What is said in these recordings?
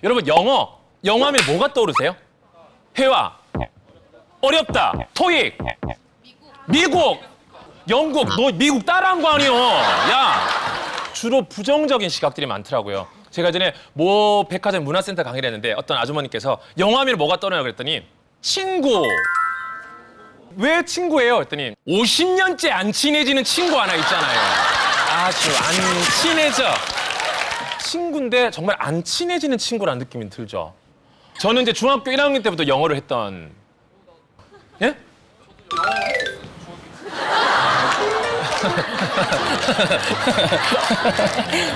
여러분 영어 하면 뭐가 떠오르세요? 회화, 어렵다, 토익, 미국, 영국, 너 미국 따라한 거 아니요? 야, 주로 부정적인 시각들이 많더라고요. 제가 전에 모 백화점 문화센터 강의를 했는데 어떤 아주머니께서 영어 하면 뭐가 떠오르냐고 그랬더니 친구. 왜 친구예요? 그랬더니 50년째 안 친해지는 친구 하나 있잖아요. 아주 안 친해져. 친구인데 정말 안 친해지는 친구라는 느낌이 들죠. 저는 이제 중학교 1학년 때부터 영어를 했던. 예?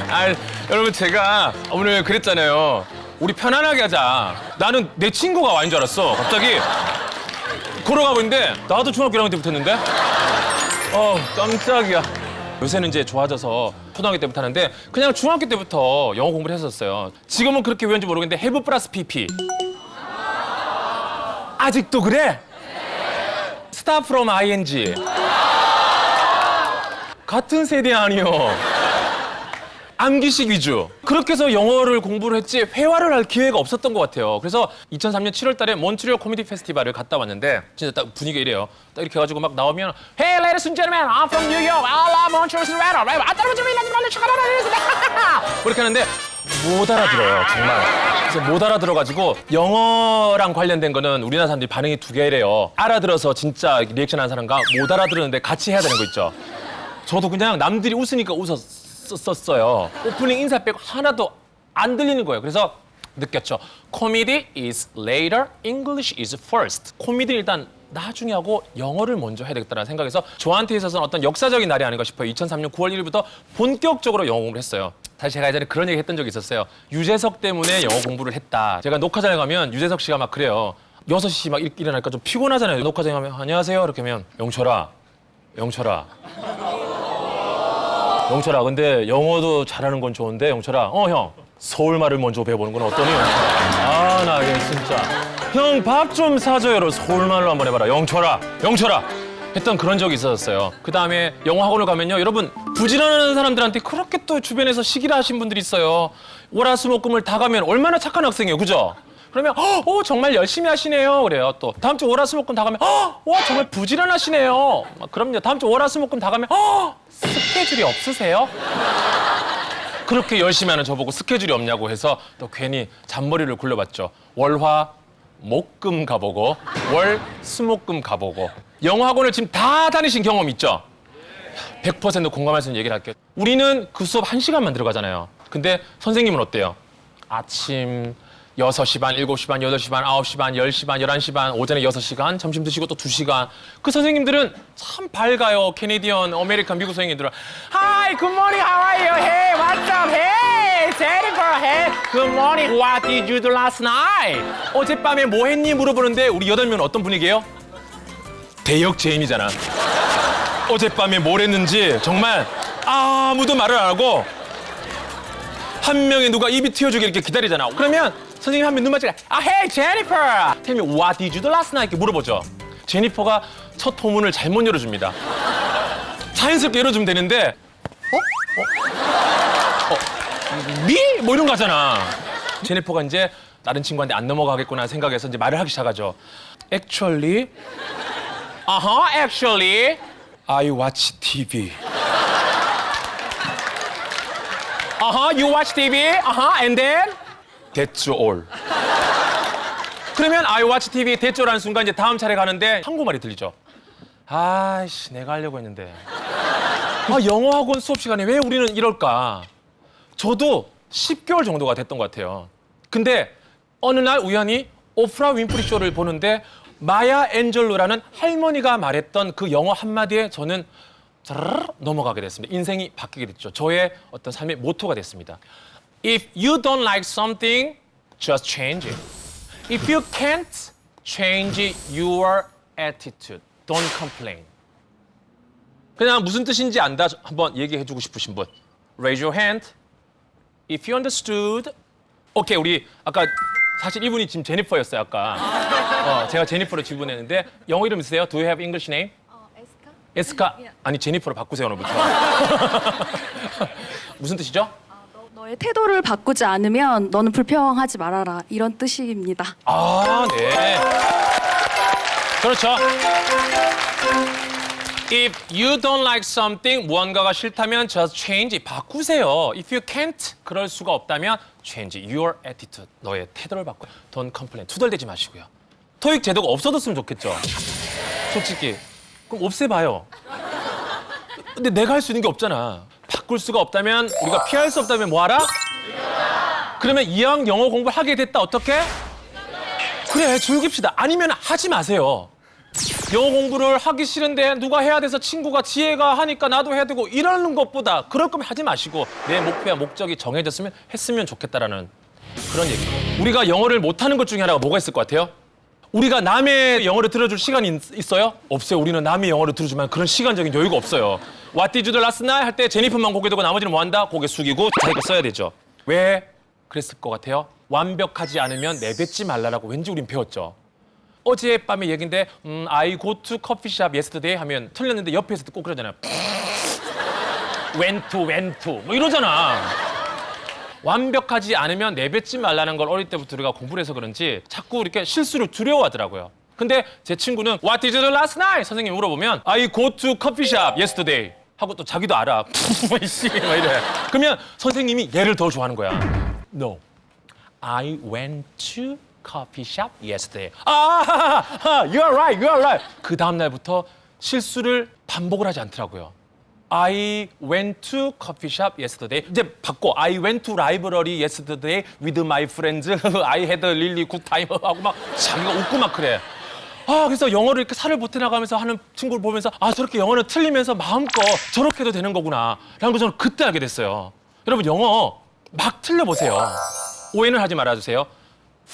아, 여러분 제가 오늘 그랬잖아요. 우리 편안하게 하자. 나는 내 친구가 와인 줄 알았어. 갑자기 걸어가고 있는데 나도 중학교 1학년 때부터 했는데 깜짝이야. 요새는 이제 좋아져서 초등학교 때부터 하는데 그냥 중학교 때부터 영어 공부를 했었어요. 지금은 그렇게 외운지 모르겠는데 have 플러스 pp. 아직도 그래? start from ing. 같은 세대 아니요. 암기식 위주. 그렇게 해서 영어를 공부를 했지 회화를 할 기회가 없었던 것 같아요. 그래서 2003년 7월 달에 몬트리올 코미디 페스티벌을 갔다 왔는데 진짜 딱 분위기가 이래요. 딱 이렇게 해가지고 막 나오면 Hey ladies and gentlemen, I'm from New York. I love Montreal. 그렇게 하는데 못 알아들어요, 정말. 그래서 못 알아들어가지고 영어랑 관련된 거는 우리나라 사람들이 반응이 두 개래요. 알아들어서 진짜 리액션 하는 사람과 못 알아들었는데 같이 해야 되는 거 있죠. 저도 그냥 남들이 웃으니까 웃었었어요. 오프닝 인사 빼고 하나도 안 들리는 거예요. 그래서 느꼈죠. Comedy is later, English is first. 코미디는 일단 나중에 하고 영어를 먼저 해야 되겠다는 생각에서 저한테 있어서는 어떤 역사적인 날이 아닌가 싶어요. 2003년 9월 1일부터 본격적으로 영어 공부를 했어요. 사실 제가 예전에 그런 얘기 했던 적이 있었어요. 유재석 때문에 영어 공부를 했다. 제가 녹화장에 가면 유재석 씨가 막 그래요. 6시 막 일어나니까 좀 피곤하잖아요. 녹화장에 가면 안녕하세요 이렇게 하면 영철아 근데 영어도 잘하는 건 좋은데 영철아 형 서울말을 먼저 배워보는 건 어떠니? 나 이게 진짜 형 밥 좀 사줘요. 서울말로 한번 해봐라. 영철아 했던 그런 적이 있었어요. 그 다음에 영어 학원을 가면요, 여러분 부지런한 사람들한테 그렇게 또 주변에서 시기를 하신 분들이 있어요. 월화수목금을 다 가면 얼마나 착한 학생이에요, 그죠? 그러면 정말 열심히 하시네요. 그래요. 또 다음 주 월화수목금 다 가면 와 정말 부지런하시네요. 그럼요. 다음 주 월화수목금 다 가면 스케줄이 없으세요? 그렇게 열심히 하는 저보고 스케줄이 없냐고 해서 또 괜히 잔머리를 굴려봤죠. 월화 목금 가보고 월수목금 가보고 영어 학원을 지금 다 다니신 경험 있죠? 100% 공감할 수 있는 얘기를 할게요. 우리는 그 수업 1시간만 들어가잖아요. 근데 선생님은 어때요? 아침 6시 반, 7시 반, 8시 반, 9시 반, 10시 반, 11시 반, 오전에 6시간, 점심 드시고 또 2시간. 그 선생님들은 참 밝아요. 캐네디언, 아메리칸, 미국 선생님들은 Hi, good morning, how are you? Hey, what's up? Hey, Jennifer, hey, good morning. What did you do last night? 어젯밤에 뭐 했니? 물어보는데 우리 8명은 어떤 분위기예요? 대역 제임이잖아. 어젯밤에 뭘 했는지 정말 아무도 말을 안 하고 한 명이 누가 입이 튀어주게 이렇게 기다리잖아. 그러면 선생님 한 명 눈 맞추고 Hey Jennifer, tell me what did you do last night? 이렇게 물어보죠. 제니퍼가 첫 호문을 잘못 열어줍니다. 자연스럽게 열어주면 되는데 미? 뭐 이런 거 하잖아. 제니퍼가 이제 다른 친구한테 안 넘어가겠구나 생각해서 이제 말을 하기 시작하죠. Actually, actually, I watch TV. You watch TV? And then? That's all. 그러면 I watch TV, that's all라는 순간 이제 다음 차례 가는데 한국말이 들리죠. 아이씨, 내가 하려고 했는데. 영어 학원 수업 시간에 왜 우리는 이럴까? 저도 10개월 정도가 됐던 것 같아요. 근데 어느 날 우연히 오프라 윈프리 쇼를 보는데 마야 앤젤로라는 할머니가 말했던 그 영어 한마디에 저는 넘어가게 됐습니다. 인생이 바뀌게 됐죠. 저의 어떤 삶의 모토가 됐습니다. If you don't like something, just change it. If you can't change your attitude, don't complain. 그냥 무슨 뜻인지 안다 한번 얘기해주고 싶으신 분. Raise your hand. If you understood. 오케이, 우리 아까 사실 이분이 지금 제니퍼였어요, 아까. 제가 제니퍼로 지분했는데 영어 이름 있으세요? Do you have English name? 에스카? 아니 제니퍼로 바꾸세요 오늘부터. 무슨 뜻이죠? 너의 태도를 바꾸지 않으면 너는 불평하지 말아라. 이런 뜻입니다. 아, 네. 그렇죠. If you don't like something, 무언가가 싫다면 just change, 바꾸세요. If you can't, 그럴 수가 없다면 change your attitude, 너의 태도를 바꿔. Don't complain, 투덜대지 마시고요. 토익 제도가 없어졌으면 좋겠죠. 솔직히. 그럼 없애봐요. 근데 내가 할 수 있는 게 없잖아. 바꿀 수가 없다면, 우리가 피할 수 없다면 뭐하라? 그러면 이왕 영어 공부를 하게 됐다, 어떻게? 그래, 즐깁시다. 아니면 하지 마세요. 영어 공부를 하기 싫은데 누가 해야 돼서 친구가 지혜가 하니까 나도 해야 되고 이러는 것보다 그럴 거면 하지 마시고 내 목표와 목적이 정해졌으면 했으면 좋겠다라는 그런 얘기예요. 우리가 영어를 못하는 것 중에 하나가 뭐가 있을 것 같아요? 우리가 남의 영어를 들어줄 시간이 있어요? 없어요. 우리는 남의 영어를 들어주면 그런 시간적인 여유가 없어요. What did you do last night? 할 때 제니퍼만 고개 들고 나머지는 뭐 한다? 고개 숙이고 자기가 써야 되죠. 왜 그랬을 것 같아요? 완벽하지 않으면 내뱉지 말라라고 왠지 우린 배웠죠. 어젯밤의 얘기인데 I go to coffee shop yesterday 하면 틀렸는데 옆에서 꼭 그러잖아요. went to 뭐 이러잖아. 완벽하지 않으면 내뱉지 말라는 걸 어릴 때부터 우리가 공부를 해서 그런지 자꾸 이렇게 실수를 두려워하더라고요. 근데 제 친구는 What did you do last night? 선생님이 물어보면 I go to coffee shop yesterday 하고 또 자기도 알아. 씨, 막 이래. 그러면 선생님이 얘를 더 좋아하는 거야. No, I went to coffee shop yesterday. You are right, you are right. 그 다음 날부터 실수를 반복을 하지 않더라고요. I went to coffee shop yesterday. 이제 바꿔. I went to library yesterday with my friends. I had a really good time. 하고 막 자기가 웃고 막 그래. 그래서 영어를 이렇게 살을 보태나가면서 하는 친구를 보면서 저렇게 영어는 틀리면서 마음껏 저렇게 해도 되는 거구나 라는 걸 저는 그때 알게 됐어요. 여러분 영어 막 틀려보세요. 오해는 하지 말아주세요.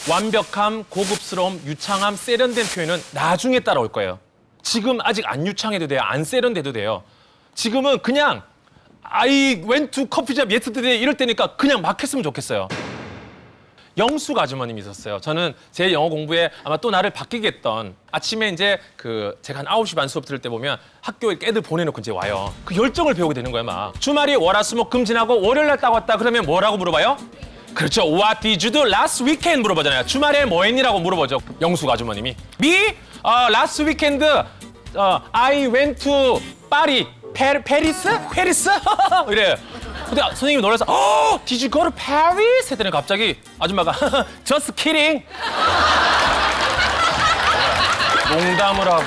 완벽함, 고급스러움, 유창함, 세련된 표현은 나중에 따라올 거예요. 지금 아직 안 유창해도 돼요. 안 세련돼도 돼요. 지금은 그냥 I went to coffee shop yesterday 이럴 때니까 그냥 막 했으면 좋겠어요. 영숙 아주머님이 있었어요. 저는 제 영어 공부에 아마 또 나를 바뀌게 했던 아침에 이제 제가 한 9시 반 수업 들을 때 보면 학교에 애들 보내놓고 이제 와요. 그 열정을 배우게 되는 거예요, 막. 주말이 월화수목금 지나고 월요일 날 딱 왔다 그러면 뭐라고 물어봐요? 그렇죠. What did you do last weekend 물어보잖아요. 주말에 뭐 했니라고 물어보죠. 영숙 아주머님이. Me? Last weekend I went to 파리. 페리스? 이래. 근데 선생님이 놀라서 Did you go to Paris? 했더니 갑자기 아줌마가 Just kidding. 농담을 하고.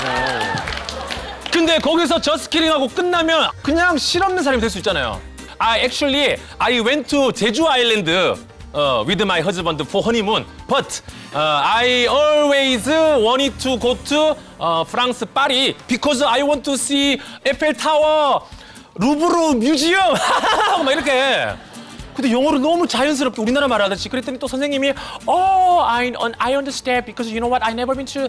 근데 거기서 Just kidding 하고 끝나면 그냥 실없는 사람이 될 수 있잖아요. Actually, I went to 제주 아일랜드 with my husband for honeymoon, but I always wanted to go to France, 파리, because I want to see 에펠 타워, 루브르 뮤지엄, 막 이렇게. 근데 영어를 너무 자연스럽게 우리나라 말하듯이 그랬더니 또 선생님이 I understand because you know what, I never been to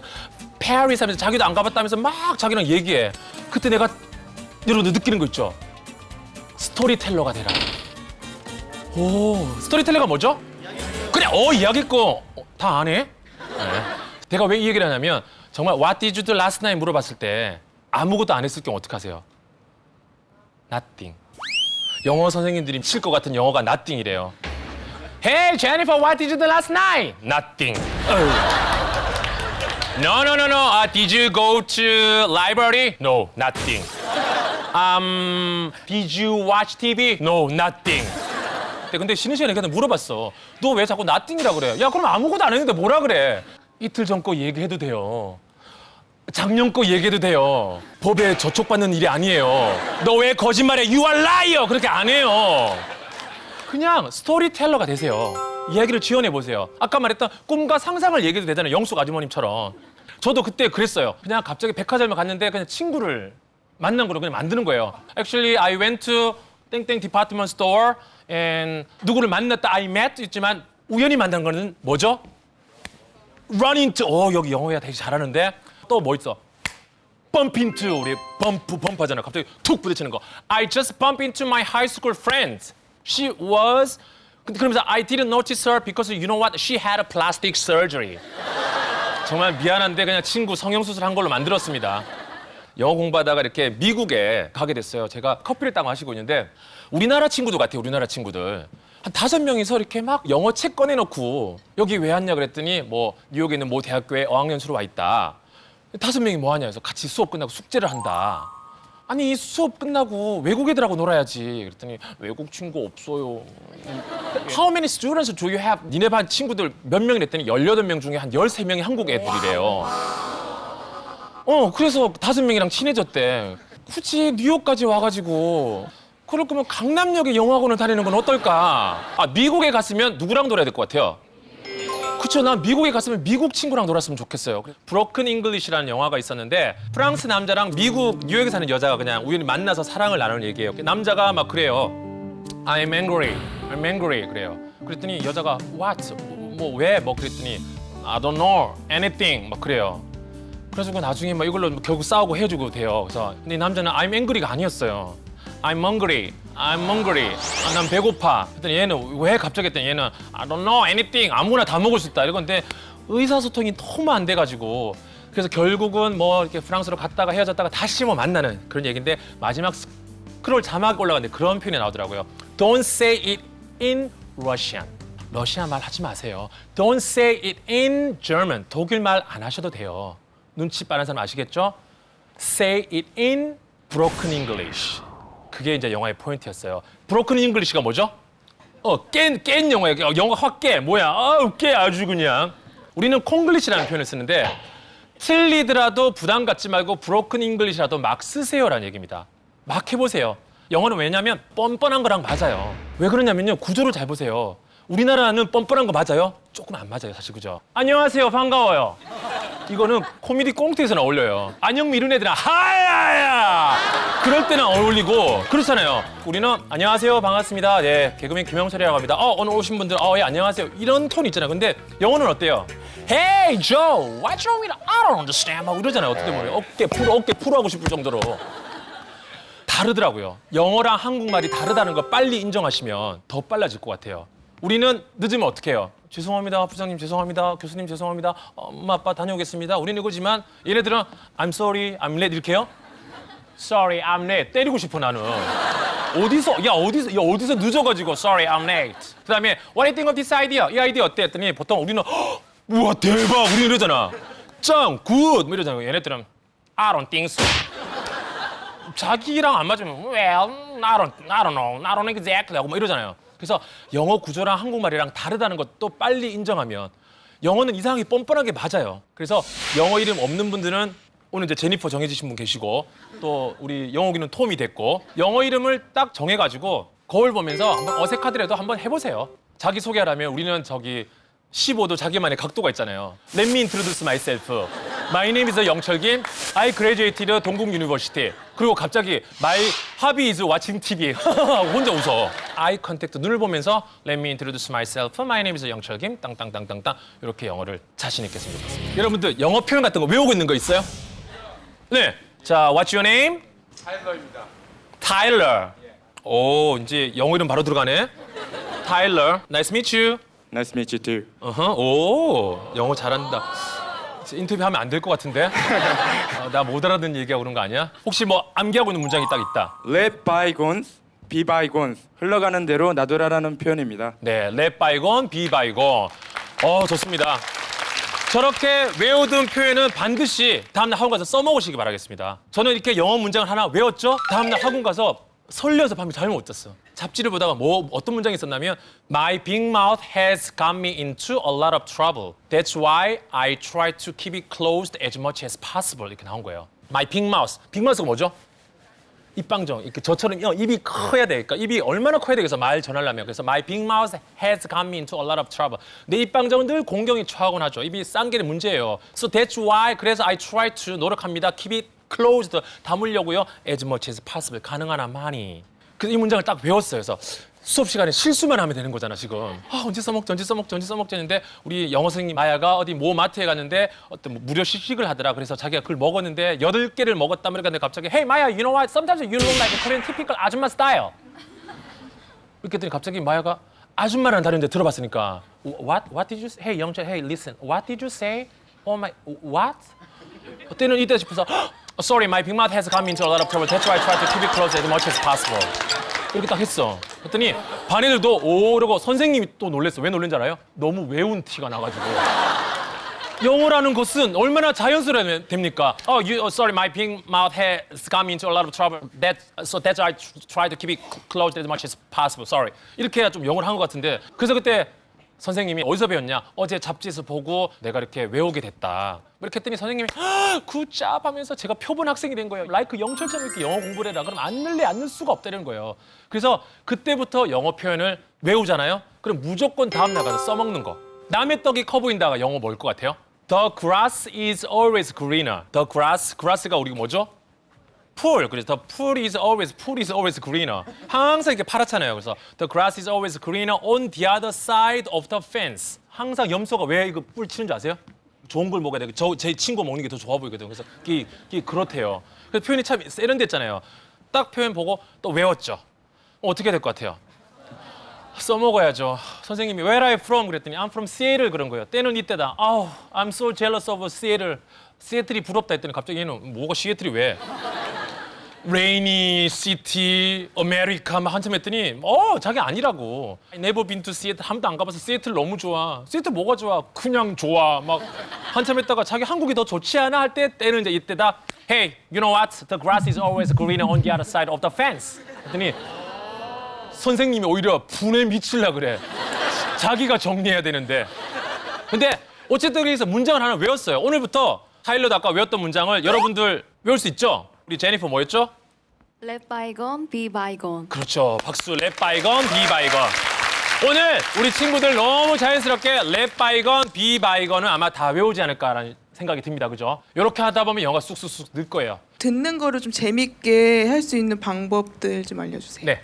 Paris 하면서 자기도 안 가봤다면서 막 자기랑 얘기해. 그때 내가 여러분들 느끼는 거 있죠? 스토리텔러가 되라. 스토리텔러가 뭐죠? 그냥 이야기했고 다 안 해? 네. 내가 왜 이 얘기를 하냐면 정말 What did you do last night 물어봤을 때 아무것도 안 했을 경우 어떡하세요? Nothing. 영어 선생님들이 칠 것 같은 영어가 nothing이래요. Hey Jennifer, what did you do last night? Nothing. No. Did you go to library? No, nothing. Did you watch TV? No, nothing. 근데 쉬는 시간에 그냥 물어봤어. 너 왜 자꾸 nothing이라 그래? 야, 그럼 아무것도 안 했는데 뭐라 그래? 이틀 전 거 얘기해도 돼요. 작년 거 얘기해도 돼요. 법에 저촉받는 일이 아니에요. 너 왜 거짓말해? You are liar! 그렇게 안 해요. 그냥 스토리텔러가 되세요. 이야기를 지어내보세요. 아까 말했던 꿈과 상상을 얘기해도 되잖아요. 영숙 아주머님처럼. 저도 그때 그랬어요. 그냥 갑자기 백화점에 갔는데 그냥 친구를 만난 거로 그냥 만드는 거예요. Actually, I went to 땡땡 디파트먼트 스토어 and 누구를 만났다, I met 있지만 우연히 만난 거는 뭐죠? Run into, 여기 영어야 되게 잘하는데 또 뭐 있어? Bump into, 우리 범프 하잖아. 갑자기 툭 부딪히는 거. I just bumped into my high school friend. She was, 그러면서 I didn't notice her because you know what? She had a plastic surgery. 정말 미안한데 그냥 친구 성형수술 한 걸로 만들었습니다. 영어 공부하다가 이렇게 미국에 가게 됐어요. 제가 커피를 딱 마시고 있는데 우리나라 친구들 같아요. 우리나라 친구들. 한 5명이서 이렇게 막 영어 책 꺼내놓고 여기 왜 왔냐 그랬더니 뭐 뉴욕에 있는 모 대학교에 어학연수로 와 있다. 5명이 뭐 하냐 해서 같이 수업 끝나고 숙제를 한다. 아니 수업 끝나고 외국 애들하고 놀아야지. 그랬더니 외국 친구 없어요. How many students do you have? 니네 반 친구들 몇 명이랬더니 18명 중에 한 13명이 한국 애들이래요. 그래서 5명이랑 친해졌대. 굳이 뉴욕까지 와가지고 그럴 거면 강남역에 영어학원을 다니는 건 어떨까? 미국에 갔으면 누구랑 놀아야 될 것 같아요? 그쵸, 난 미국에 갔으면 미국 친구랑 놀았으면 좋겠어요. 브로큰 잉글리시라는 영화가 있었는데 프랑스 남자랑 미국 뉴욕에 사는 여자가 그냥 우연히 만나서 사랑을 나누는 얘기예요. 남자가 막 그래요. I'm angry 그래요. 그랬더니 여자가 what? 뭐 왜? 뭐 그랬더니 I don't know anything 막 그래요. 그래가지고 나중에 막 이걸로 결국 싸우고 헤어지고 돼요. 그래서 근데 이 남자는 I'm angry가 아니었어요. I'm hungry. 난 배고파. 그랬더니 얘는 왜 갑자기 했더니 얘는 I don't know anything. 아무나 다 먹을 수 있다. 이건데 의사소통이 너무 안 돼가지고 그래서 결국은 뭐 이렇게 프랑스로 갔다가 헤어졌다가 다시 뭐 만나는 그런 얘기인데 마지막 스크롤 자막 올라갔는데 그런 표현이 나오더라고요. Don't say it in Russian. 러시아 말 하지 마세요. Don't say it in German. 독일 말 안 하셔도 돼요. 눈치 빠른 사람 아시겠죠? Say it in broken English. 그게 이제 영화의 포인트였어요. 브로큰 잉글리시가 뭐죠? 깬 영어예요. 영어 확 깨. 뭐야? 깨 아주 그냥. 우리는 콩글리시라는 표현을 쓰는데 틀리더라도 부담 갖지 말고 브로큰 잉글리시라도 막 쓰세요라는 얘기입니다. 막 해보세요. 영어는 왜냐면 뻔뻔한 거랑 맞아요. 왜 그러냐면요. 구조를 잘 보세요. 우리나라는 뻔뻔한 거 맞아요? 조금 안 맞아요, 사실 그죠? 안녕하세요, 반가워요. 이거는 코미디 꽁트에서는 어울려요. 안녕 이런 애들은 하야야 그럴 때는 어울리고 그렇잖아요. 우리는 안녕하세요, 반갑습니다. 네, 개그맨 김영철이라고 합니다. 오늘 오신 분들 예, 안녕하세요. 이런 톤 있잖아요. 근데 영어는 어때요? Hey Joe, what's wrong with I don't understand 막 이러잖아요. 어떻게 보면 어깨 풀어 하고 싶을 정도로 다르더라고요. 영어랑 한국말이 다르다는 거 빨리 인정하시면 더 빨라질 것 같아요. 우리는 늦으면 어떻게 해요? 죄송합니다, 부장님 죄송합니다, 교수님 죄송합니다, 엄마 아빠 다녀오겠습니다. 우리는 이거지만 얘네들은 I'm sorry, I'm late 이렇게 해요? Sorry, I'm late. 때리고 싶어 나는. 어디서 늦어가지고 Sorry, I'm late. 그다음에 What do you think of this idea? 이 아이디어 어때? 했더니 보통 우리는 우와 대박 우리 이러잖아. 짱, 굿 뭐 이러잖아. 얘네들은 I don't think so. 자기랑 안 맞으면 Well, I don't know exactly 하고 뭐 이러잖아요. 그래서 영어 구조랑 한국말이랑 다르다는 것도 빨리 인정하면 영어는 이상하게 뻔뻔하게 맞아요. 그래서 영어 이름 없는 분들은 오늘 이제 제니퍼 정해지신 분 계시고 또 우리 영어기는 톰이 됐고 영어 이름을 딱 정해가지고 거울 보면서 한번 어색하더라도 한번 해보세요. 자기 소개하려면 우리는 저기 15도 자기만의 각도가 있잖아요. Let me introduce myself. My name is 영철김. I graduated 동국 유니버시티. 그리고 갑자기 My hobby is watching TV. 혼자 웃어. Eye contact 눈을 보면서 Let me introduce myself. My name is 영철김. 땅땅땅땅땅 이렇게 영어를 자신 있게 했으면 좋겠습니다. 여러분들 영어 표현 같은 거 외우고 있는 거 있어요? 네. 자, What's your name? 타일러입니다. Tyler. 오, 이제 영어 이름 바로 들어가네. Tyler. Nice to meet you. Nice to meet you too. 오, 영어 잘한다. 인터뷰하면 안 될 것 같은데? 나 못 알아듣는 얘기하고 그런 거 아니야? 혹시 뭐 암기하고 있는 문장이 딱 있다. Let bygones be bygones. 흘러가는 대로 놔두라라는 표현입니다. 네, let bygone, be bygone. 좋습니다. 저렇게 외우던 표현은 반드시 다음날 학원 가서 써먹으시기 바라겠습니다. 저는 이렇게 영어 문장을 하나 외웠죠? 다음날 학원 가서 설레어서 밤에 잠을 못 잤어. 잡지를 보다가 어떤 문장이 있었냐면 My big mouth has got me into a lot of trouble. That's why I try to keep it closed as much as possible. 이렇게 나온 거예요. My big mouth. 빅 마우스가 뭐죠? 입방정. 이렇게 저처럼 입이 커야 되니까 입이 얼마나 커야 되겠어 말 전하려면. 그래서 My big mouth has got me into a lot of trouble. 내 입방정은 늘 공경이 처하곤 하죠. 입이 싼 게 문제예요. So that's why 그래서 I try to 노력합니다. Keep it closed 담으려고요. As much as possible 가능한 한 많이. 그래서 이 문장을 딱 외웠어요. 그래서 수업 시간에 실수만 하면 되는 거잖아 지금. 언제 써먹지 했는데 우리 영어 선생님 마야가 어디 모 마트에 갔는데 어떤 무료 시식을 하더라. 그래서 자기가 그걸 먹었는데 8개를 먹었다 그러니까 내가 갑자기 Hey 마야, you know what? Sometimes you look like a Korean typical 아줌마 style. 이렇게 했더니 갑자기 마야가 아줌마라는 단어인데 들어봤으니까 What did you say? Hey 영철, hey listen. What did you say? Oh my, what? 그때는 이때 싶어서 Sorry, my big mouth has come into a lot of trouble. That's why I try to keep it closed as much as possible. 이렇게 딱 했어. 그랬더니 반 애들도 오 이러고 선생님이 또 놀랬어. 왜 놀란 줄 알아요? 너무 외운 티가 나가지고. 영어라는 것은 얼마나 자연스러워야 됩니까? Sorry, my big mouth has got me into a lot of trouble. That's why I try to keep it closed as much as possible. Sorry. 이렇게 해야 좀 영어를 한 것 같은데. 그래서 그때 선생님이 어디서 배웠냐? 어제 잡지에서 보고 내가 이렇게 외우게 됐다. 이렇게 했더니 선생님이 굿잡 하면서 제가 표본 학생이 된 거예요. 라이크 영철처럼 이렇게 영어 공부를 해라. 그럼 안 늘래 안 늘 수가 없다는 거예요. 그래서 그때부터 영어 표현을 외우잖아요. 그럼 무조건 다음 날 가서 써먹는 거. 남의 떡이 커 보인다가 영어 뭘 것 같아요? The grass is always greener. The grass가 우리 뭐죠? 풀. 그래서 the pool is always greener. 항상 이렇게 파랗잖아요. 그래서 the grass is always greener on the other side of the fence. 항상 염소가 왜 이거 뿔 치는 줄 아세요? 좋은 걸 먹어야 돼. 제 친구 먹는 게 더 좋아 보이거든요. 그래서 이게 그렇대요. 그래서 표현이 참 세련됐잖아요. 딱 표현 보고 또 외웠죠. 어떻게 될 것 같아요? 써먹어야죠. 선생님이 Where are you from? 그랬더니 I'm from Seattle 그런 거예요. 때는 이때다. I'm so jealous of Seattle. 시애틀이 부럽다 했더니 갑자기 얘는 뭐가 시애틀이 왜? Rainy City, America 막 한참 했더니 자기 아니라고. Never been to Seattle. 한 번도 안 가봐서 시애틀 너무 좋아. 시애틀 뭐가 좋아? 그냥 좋아. 막 한참 했다가 자기 한국이 더 좋지 않아 할 때 때는 이제 이때다. Hey, you know what? The grass is always greener on the other side of the fence. 했더니 선생님이 오히려 분에 미칠라 그래. 자기가 정리해야 되는데. 근데 어쨌든 그래서 문장을 하나 외웠어요. 오늘부터 타일러도 아까 외웠던 문장을 여러분들 외울 수 있죠? 우리 제니퍼 뭐였죠? Let bygone be bygone. 그렇죠. 박수. Let bygone be bygone. 오늘 우리 친구들 너무 자연스럽게 Let bygone be bygone은 아마 다 외우지 않을까라는 생각이 듭니다. 그죠? 이렇게 하다 보면 영어가 쑥쑥쑥 늘 거예요. 듣는 거를 좀 재밌게 할 수 있는 방법들 좀 알려주세요. 네.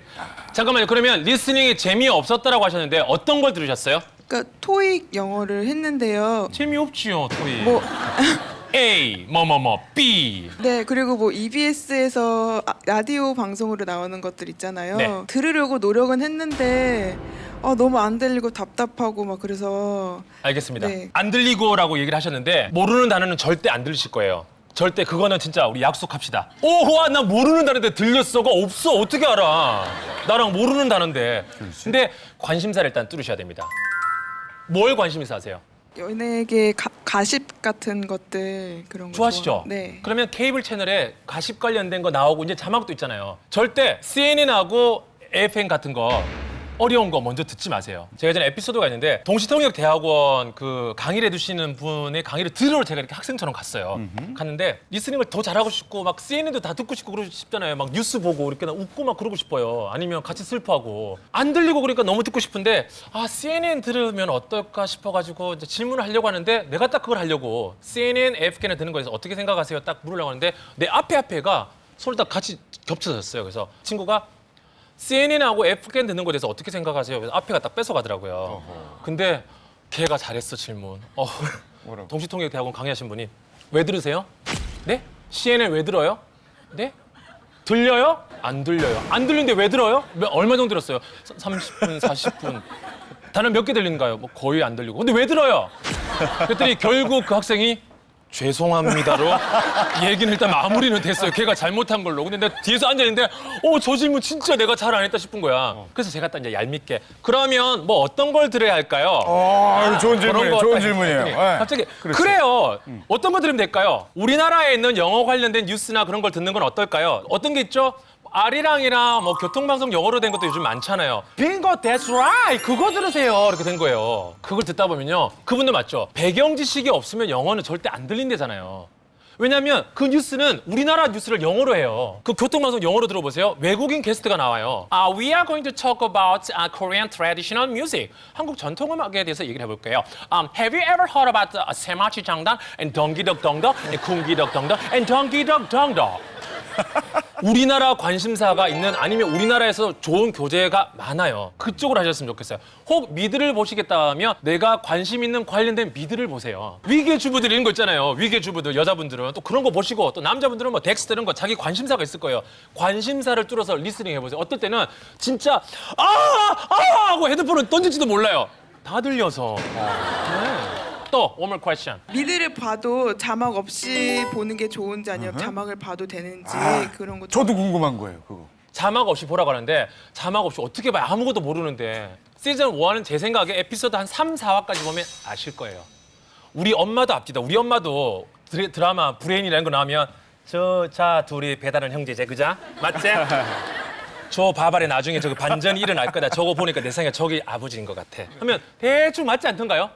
잠깐만요. 그러면 리스닝이 재미없었다라고 하셨는데 어떤 걸 들으셨어요? 그러니까 토익 영어를 했는데요. 재미없지요, 토이. 뭐 A, B. 네, 그리고 뭐 EBS에서 라디오 방송으로 나오는 것들 있잖아요. 네. 들으려고 노력은 했는데 너무 안 들리고 답답하고 막 그래서 알겠습니다. 네. 안 들리고라고 얘기를 하셨는데 모르는 단어는 절대 안 들리실 거예요. 절대 그거는 진짜 우리 약속합시다. 오호아 나 모르는 단어인데 들렸어가 없어. 어떻게 알아? 나랑 모르는 단어인데. 근데 관심사를 일단 뚫으셔야 됩니다. 뭘 관심사 하세요? 연예계 가십 같은 것들 그런 거 좋아하시죠? 네. 그러면 케이블 채널에 가십 관련된 거 나오고 이제 자막도 있잖아요. 절대 CNN하고 AFN 같은 거 어려운 거 먼저 듣지 마세요. 제가 전에 에피소드가 있는데 동시통역대학원 그 강의를 해주시는 분의 강의를 들으러 제가 이렇게 학생처럼 갔어요. 갔는데 리스닝을 더 잘하고 싶고 막 CNN도 다 듣고 싶고 그러고 싶잖아요. 막 뉴스 보고 이렇게 웃고 막 그러고 싶어요. 아니면 같이 슬퍼하고 안 들리고 그러니까 너무 듣고 싶은데 CNN 들으면 어떨까 싶어가지고 이제 질문을 하려고 하는데 내가 딱 그걸 하려고 CNN, AFK를 듣는 거에서 어떻게 생각하세요? 딱 물으려고 하는데 내 앞에가 서로 다 같이 겹쳐졌어요. 그래서 친구가 CNN하고 FKN 듣는 거에 대해서 어떻게 생각하세요? 그래서 앞에가 딱 뺏어가더라고요. 근데 걔가 잘했어 질문. 동시통역대학원 강의하신 분이 왜 들으세요? 네? CNN 왜 들어요? 네? 들려요? 안 들려요. 안 들리는데 왜 들어요? 얼마 정도 들었어요? 30분, 40분. 단어 몇 개 들리는가요? 뭐 거의 안 들리고. 근데 왜 들어요? 그랬더니 결국 그 학생이 죄송합니다로 얘기는 일단 마무리는 됐어요. 걔가 잘못한 걸로. 근데 내가 뒤에서 앉아있는데 저 질문 진짜 내가 잘 안 했다 싶은 거야. 그래서 제가 딱 이제 얄밉게 그러면 뭐 어떤 걸 들어야 할까요? 좋은 그런 질문이에요. 거 좋은 딱 질문이에요. 했더니 네. 갑자기 그렇죠. 그래요. 어떤 거 들으면 될까요? 우리나라에 있는 영어 관련된 뉴스나 그런 걸 듣는 건 어떨까요? 어떤 게 있죠? 아리랑이나 뭐 교통방송 영어로 된 것도 요즘 많잖아요. 빙고, that's right. 그거 들으세요. 이렇게 된 거예요. 그걸 듣다 보면요. 그분도 맞죠. 배경 지식이 없으면 영어는 절대 안 들린대잖아요. 왜냐하면 그 뉴스는 우리나라 뉴스를 영어로 해요. 그 교통방송 영어로 들어보세요. 외국인 게스트가 나와요. We are going to talk about Korean traditional music. 한국 전통음악에 대해서 얘기를 해볼게요. Have you ever heard about 세마치 장단 and 동기덕동덕 and 쿵기덕동덕 and 동기덕동덕? 우리나라 관심사가 있는 아니면 우리나라에서 좋은 교재가 많아요. 그쪽으로 하셨으면 좋겠어요. 혹 미드를 보시겠다면 내가 관심 있는 관련된 미드를 보세요. 위계주부들 이런 거 있잖아요. 위계주부들 여자분들은 또 그런 거 보시고 또 남자분들은 뭐 덱스터 이런 거 자기 관심사가 있을 거예요. 관심사를 뚫어서 리스닝 해보세요. 어떨 때는 진짜 하고 헤드폰을 던질지도 몰라요. 다 들려서. 네. 또 one more question. 미드를 봐도 자막 없이 보는 게 좋은지 아니면 자막을 봐도 되는지 그런 거 저도 궁금한 거예요, 그거. 자막 없이 보라고 하는데 자막 없이 어떻게 봐요? 아무것도 모르는데. 시즌 1은 제 생각에 에피소드 한 3, 4화까지 보면 아실 거예요. 우리 엄마도 앞뒤다. 우리 엄마도 드라마 브레인이라는 거 나오면 자 둘이 배달은 형제제 그자? 맞지? 저 바발에 나중에 저거 반전이 일어날 거다. 저거 보니까 내 생각에 저기 아버지인 것 같아. 하면 대충 맞지 않던가요?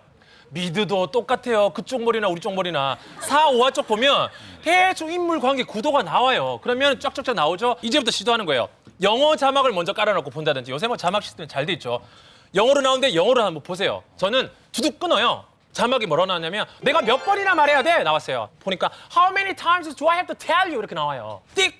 미드도 똑같아요. 그쪽 머리나 우리 쪽 머리나. 4, 5화 쪽 보면 대충 인물 관계 구도가 나와요. 그러면 쫙쫙쫙 나오죠. 이제부터 시도하는 거예요. 영어 자막을 먼저 깔아놓고 본다든지. 요새 뭐 자막 시스템 잘 돼 있죠. 영어로 나오는데 영어로 한번 보세요. 저는 두둑 끊어요. 자막이 뭐라 나왔냐면 내가 몇 번이나 말해야 돼? 나왔어요. 보니까 How many times do I have to tell you? 이렇게 나와요. 띡!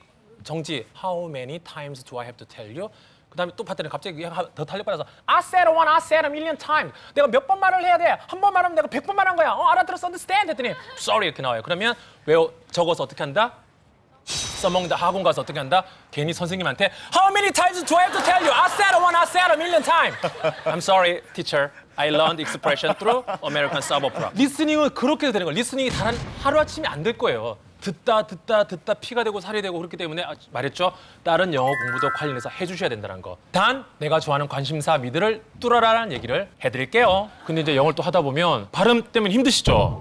정지. How many times do I have to tell you? 그 다음에 또 파트는 갑자기 더 달려빠져서 I said it one, I said it a million times. 내가 몇 번 말을 해야 돼? 한 번 말하면 내가 100번 말한 거야. 알아들었어? understand? 했더니 sorry 이렇게 나와요. 그러면 적어서 어떻게 한다? 써먹는다. 학원 가서 어떻게 한다? 괜히 선생님한테 How many times do I have to tell you? I said it one, I said it a million times. I'm sorry, teacher. I learned expression through American soap opera. 리스닝은 그렇게 되는 거예요. 리스닝이 단 하루아침에 안 될 거예요. 듣다 피가 되고 살이 되고 그렇기 때문에 말했죠. 다른 영어 공부도 관련해서 해주셔야 된다는 거. 단 내가 좋아하는 관심사 미드를 뚫어라라는 얘기를 해드릴게요. 근데 이제 영어를 또 하다 보면 발음 때문에 힘드시죠?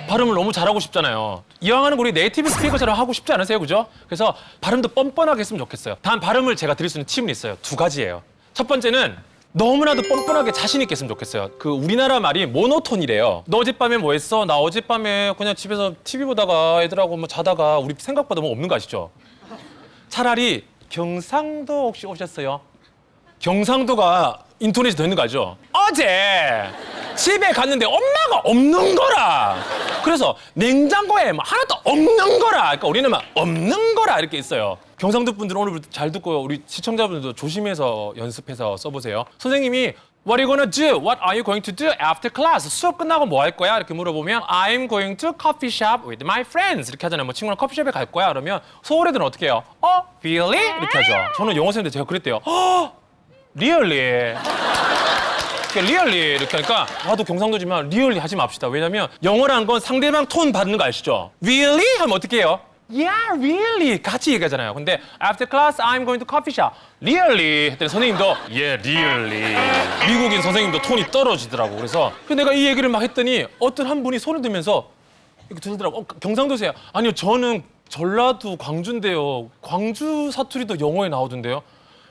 발음을 너무 잘하고 싶잖아요. 이왕하는 거 우리 네이티브 스피커처럼 하고 싶지 않으세요? 그죠? 그래서 발음도 뻔뻔하게 했으면 좋겠어요. 단 발음을 제가 드릴 수 있는 팁은 있어요. 2가지예요. 첫 번째는 너무나도 뻔뻔하게 자신 있게 했으면 좋겠어요. 그 우리나라 말이 모노톤이래요. 너 어젯밤에 뭐 했어? 나 어젯밤에 그냥 집에서 TV 보다가 애들하고 뭐 자다가 우리 생각보다 뭐 없는 거 아시죠? 차라리 경상도 혹시 오셨어요? 경상도가 인터넷이 되는 거 알죠? 어제 집에 갔는데 엄마가 없는 거라. 그래서 냉장고에 뭐 하나도 없는 거라. 그러니까 우리는 막 없는 거라 이렇게 있어요. 경상도 분들은 오늘부터 잘 듣고 우리 시청자분들도 조심해서 연습해서 써보세요. 선생님이 What are you gonna do? What are you going to do after class? 수업 끝나고 뭐 할 거야? 이렇게 물어보면 I'm going to coffee shop with my friends. 이렇게 하잖아요. 뭐 친구랑 커피숍에 갈 거야. 그러면 서울 애들은 어떻게 해요? Really? 이렇게 하죠. 저는 영어 선생님한테 제가 그랬대요. Really? 리얼리 이렇게 하니까 나도 경상도지만 리얼리 하지 맙시다. 왜냐면 영어라는 건 상대방 톤 받는 거 아시죠? Really? 하면 어떻게 해요? Yeah, really. 같이 얘기하잖아요. 근데 after class, I'm going to coffee shop. Really? 했더니 선생님도 Yeah, really. 미국인 선생님도 톤이 떨어지더라고. 그래서 내가 이 얘기를 막 했더니 어떤 한 분이 손을 들면서 이렇게 들더라고. 경상도세요? 아니요, 저는 전라도 광주인데요. 광주 사투리도 영어에 나오던데요.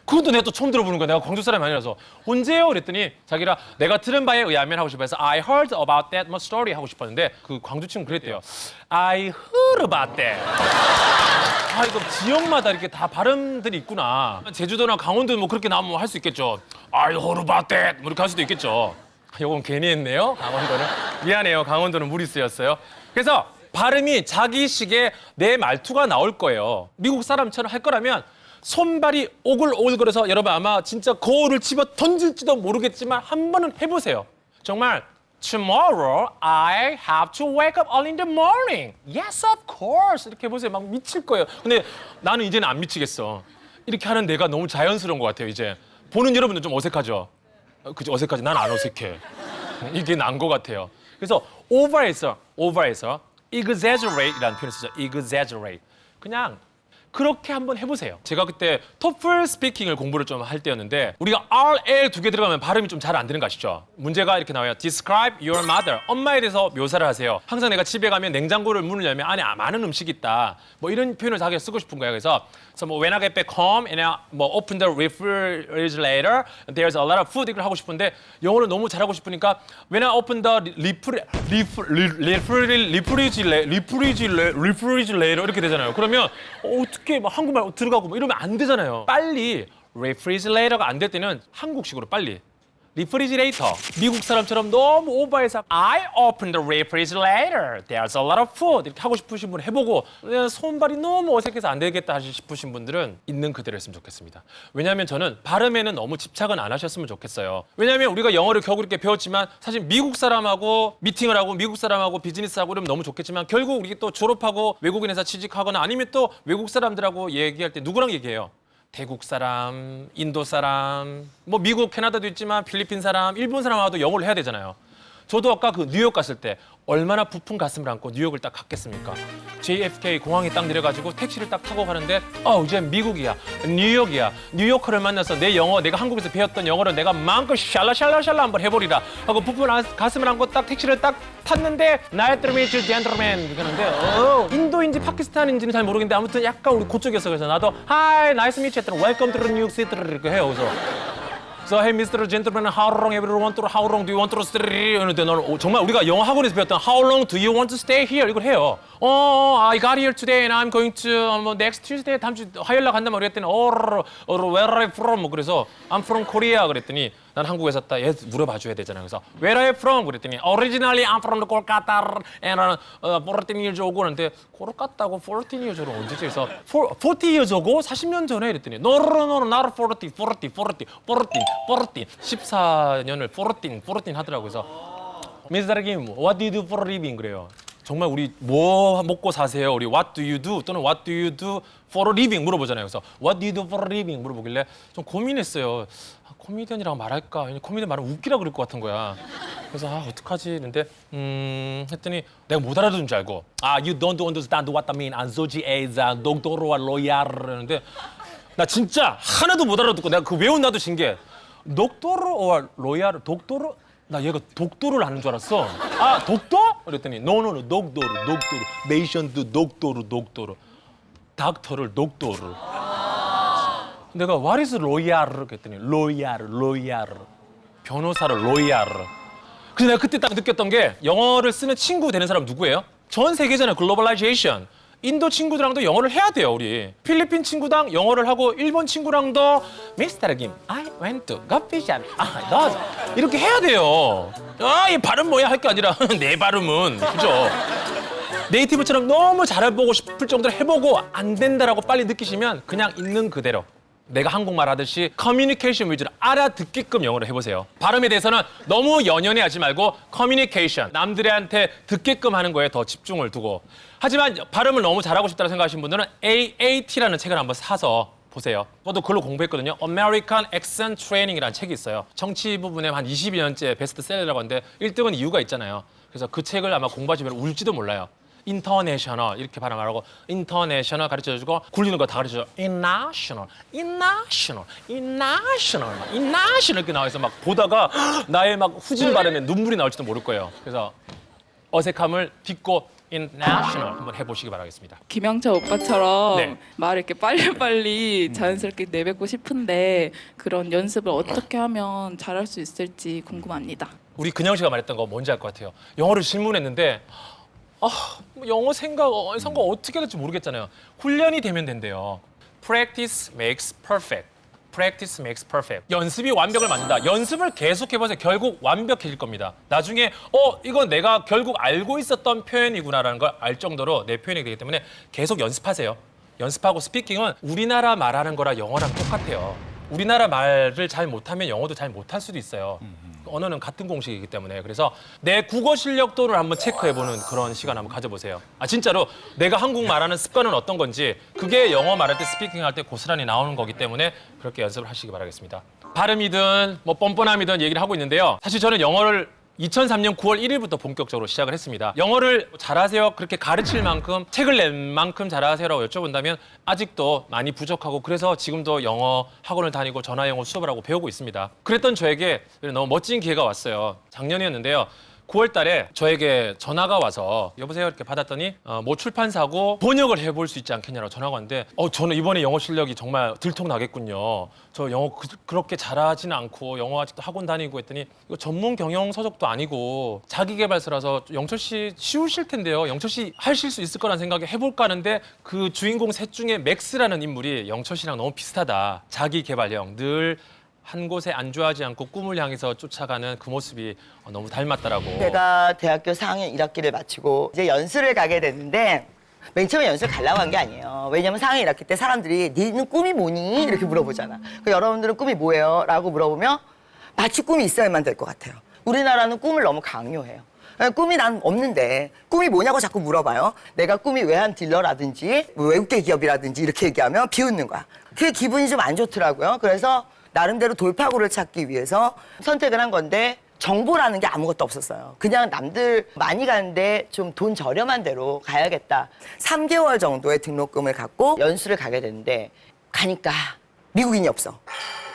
그것도 내가 또 처음 들어보는 거야. 내가 광주 사람이 아니라서. 언제요? 그랬더니 자기가 내가 들은 바에 의하면 하고 싶어서 I heard about that much story 하고 싶었는데 그 광주 친구 그랬대요. I heard about that. 이거 지역마다 이렇게 다 발음들이 있구나. 제주도나 강원도 뭐 그렇게 나오면 할 수 있겠죠. I heard about that. 뭐 이렇게 할 수도 있겠죠. 이건 괜히 했네요. 강원도는. 미안해요. 강원도는 무리 쓰였어요. 그래서 발음이 자기식의 내 말투가 나올 거예요. 미국 사람처럼 할 거라면 손발이 오글오글거려서 여러분 아마 진짜 거울을 집어 던질지도 모르겠지만 한 번은 해보세요. 정말 Tomorrow I have to wake up early in the morning. Yes, of course. 이렇게 해보세요. 막 미칠 거예요. 근데 나는 이제는 안 미치겠어. 이렇게 하는 내가 너무 자연스러운 것 같아요. 이제 보는 여러분들 좀 어색하죠? 그죠? 어색하지? 난 안 어색해. 이게 난 것 같아요. 그래서 over해서 exaggerate이라는 표현을 쓰죠. exaggerate. 그냥 그렇게 한번 해보세요. 제가 그때 토플 스피킹을 공부를 좀 할 때였는데 우리가 RL 2개 들어가면 발음이 좀 잘 안 되는 거 아시죠? 문제가 이렇게 나와요. Describe your mother. 엄마에 대해서 묘사를 하세요. 항상 내가 집에 가면 냉장고를 문을 열면 안에 많은 음식이 있다. 뭐 이런 표현을 자기가 쓰고 싶은 거예요. 그래서 뭐 when I get back home and I 뭐 open the refrigerator, there's a lot of food 이걸 하고 싶은데 영어를 너무 잘하고 싶으니까 when I open the refrigerator 이렇게 되잖아요. 그러면 어떻게 막 한국말 들어가고 뭐 이러면 안 되잖아요. 빨리 refrigerator가 안 될 때는 한국식으로 빨리 refrigerator. 미국 사람처럼 너무 오버해서 I opened the refrigerator. There's a lot of food. 이렇게 하고 싶으신 분 해보고 손발이 너무 어색해서 안 되겠다 싶으신 분들은 있는 그대로 했으면 좋겠습니다. 왜냐하면 저는 발음에는 너무 집착은 안 하셨으면 좋겠어요. 왜냐하면 우리가 영어를 겨우 이렇게 배웠지만 사실 미국 사람하고 미팅을 하고 미국 사람하고 비즈니스하고 이러면 너무 좋겠지만 결국 우리 또 졸업하고 외국인 회사 취직하거나 아니면 또 외국 사람들하고 얘기할 때 누구랑 얘기해요? 태국 사람, 인도 사람, 뭐 미국, 캐나다도 있지만 필리핀 사람, 일본 사람하고도 영어를 해야 되잖아요. 저도 아까 그 뉴욕 갔을 때 얼마나 부푼 가슴을 안고 뉴욕을 딱 갔겠습니까? JFK 공항에 딱 내려가지고 택시를 딱 타고 가는데 이제 미국이야, 뉴욕이야. 뉴요커를 만나서 내 영어, 내가 한국에서 배웠던 영어를 내가 마음껏 샬라샬라샬라 한번 해버리라 하고 부푼 가슴을 안고 딱 택시를 딱 탔는데 Nice to meet you, gentlemen 그러는데 인도인지 파키스탄인지는 잘 모르겠는데 아무튼 약간 우리 그쪽이었어. 그래서 나도 Hi, nice to meet you 했더니 Welcome to the New York City 이렇게 해요. 그래서 So, hey, Mr. Gentleman, how long everyone to, how long do you want to stay? 이러는데 너는 정말 우리가 영어 학원에서 배웠던 How long do you want to stay here? 이걸 해요. I got here today and I'm going to next Tuesday 다음 주 화요일 날 간단 말이야 했더니 where are you from? 뭐 그래서 I'm from Korea 그랬더니 난 한국에서 왔다. 얘 물어봐 줘야 되잖아요. 그래서 Where are you from? 그랬더니 Originally I'm from Kolkata and 14 years ago 그랬는데 콜카타고 14 years ago 언제지? 그래서 40 years ago 40년 전에 이랬더니 No, not 40, 14년을 14 하더라고요. 그래서 Mr. Kim, what do you do for a living? 그래요. 정말 우리 뭐 먹고 사세요? 우리 what do you do 또는 what do you do for a living 물어보잖아요. 그래서 what do you do for a living 물어보길래 좀 고민했어요. 코미디언이라고 말할까? 코미디언 말하면 웃기라 그럴 것 같은 거야. 그래서 어떡하지? 했는데 했더니 내가 못 알아듣는 줄 알고 you don't understand what I mean. 안소지 에이자 독도로와 로얄 하는데 나 진짜 하나도 못 알아듣고 내가 그 외운 나도 신기해. 독도로와 로얄 독도로 나 얘가 독도를 아는 줄 알았어. 독도? 그랬더니 no, 독도르 메이션드 독도르 닥터를 독도를 내가 what is 로얄? 그랬더니 로얄 변호사를 로얄. 그래서 내가 그때 딱 느꼈던 게 영어를 쓰는 친구 되는 사람 누구예요? 전 세계잖아요. 글로벌라이제이션. 인도 친구들랑도 영어를 해야 돼요, 우리. 필리핀 친구랑 영어를 하고 일본 친구랑도 Mr. Kim, I went to coffee shop. 너 이렇게 해야 돼요. 이 발음 뭐야 할 게 아니라 내 발음은 그죠? 네이티브처럼 너무 잘해보고 싶을 정도로 해보고 안 된다라고 빨리 느끼시면 그냥 있는 그대로 내가 한국말 하듯이 커뮤니케이션 위주로 알아듣게끔 영어를 해보세요. 발음에 대해서는 너무 연연해하지 말고 커뮤니케이션, 남들한테 듣게끔 하는 거에 더 집중을 두고. 하지만 발음을 너무 잘하고 싶다고 생각하시는 분들은 AAT라는 책을 한번 사서 보세요. 저도 그걸로 공부했거든요. American Accent Training이라는 책이 있어요. 정치 부분에 한 22년째 베스트셀러라고 하는데 1등은 이유가 있잖아요. 그래서 그 책을 아마 공부하시면 울지도 몰라요. 인터내셔널 이렇게 발음하라고 인터내셔널 가르쳐주고 굴리는 거 다 가르쳐줘. 인나셔널 이렇게 나와서 막 보다가 나의 막 후진 발음에 눈물이 나올지도 모를 거예요. 그래서 어색함을 딛고 인터내셔널 한번 해보시기 바라겠습니다. 김영철 오빠처럼 네. 말을 이렇게 빨리빨리 자연스럽게 내뱉고 싶은데 그런 연습을 어떻게 하면 잘할 수 있을지 궁금합니다. 우리 근영 씨가 말했던 거 뭔지 알 것 같아요. 영어를 질문했는데 영어 생각 어떻게 될지 모르겠잖아요. 훈련이 되면 된대요. Practice makes perfect. Practice makes perfect. 연습이 완벽을 만든다. 연습을 계속해보세요. 결국 완벽해질 겁니다. 나중에 이건 내가 결국 알고 있었던 표현이구나라는 걸 알 정도로 내 표현이 되기 때문에 계속 연습하세요. 연습하고 스피킹은 우리나라 말하는 거랑 영어랑 똑같아요. 우리나라 말을 잘 못하면 영어도 잘 못할 수도 있어요. 언어는 같은 공식이기 때문에. 그래서 내 국어 실력도를 한번 체크해보는 그런 시간 한번 가져보세요. 진짜로 내가 한국말 하는 습관은 어떤 건지 그게 영어 말할 때 스피킹할 때 고스란히 나오는 거기 때문에 그렇게 연습을 하시기 바라겠습니다. 발음이든 뭐 뻔뻔함이든 얘기를 하고 있는데요. 사실 저는 영어를 2003년 9월 1일부터 본격적으로 시작을 했습니다. 영어를 잘하세요? 그렇게 가르칠 만큼 책을 낸 만큼 잘하세요라고 여쭤본다면 아직도 많이 부족하고 그래서 지금도 영어 학원을 다니고 전화 영어 수업을 하고 배우고 있습니다. 그랬던 저에게 너무 멋진 기회가 왔어요. 작년이었는데요. 9월 달에 저에게 전화가 와서 여보세요 이렇게 받았더니 뭐 출판사고 번역을 해볼 수 있지 않겠냐고 전화가 왔는데 저는 이번에 영어 실력이 정말 들통나겠군요. 저 영어 그렇게 잘하지는 않고 영어 아직도 학원 다니고 했더니 이거 전문 경영 서적도 아니고 자기계발서라서 영철 씨 쉬우실 텐데요. 영철 씨 하실 수 있을 거라는 생각에 해볼까 하는데 그 주인공 셋 중에 맥스라는 인물이 영철 씨랑 너무 비슷하다. 자기계발형 늘 한 곳에 안주하지 않고 꿈을 향해서 쫓아가는 그 모습이 너무 닮았다라고. 내가 대학교 4학년 1학기를 마치고 이제 연수를 가게 됐는데 맨 처음에 연수를 가려고 한 게 아니에요. 왜냐면 4학년 1학기 때 사람들이 니는 꿈이 뭐니? 이렇게 물어보잖아. 여러분들은 꿈이 뭐예요? 라고 물어보면 마치 꿈이 있어야만 될 것 같아요. 우리나라는 꿈을 너무 강요해요. 꿈이 난 없는데 꿈이 뭐냐고 자꾸 물어봐요. 내가 꿈이 외환 딜러라든지 외국계 기업이라든지 이렇게 얘기하면 비웃는 거야. 그게 기분이 좀 안 좋더라고요. 그래서 나름대로 돌파구를 찾기 위해서 선택을 한 건데 정보라는 게 아무것도 없었어요. 그냥 남들 많이 가는데 좀 돈 저렴한 데로 가야겠다. 3개월 정도의 등록금을 갖고 연수를 가게 되는데 가니까 미국인이 없어.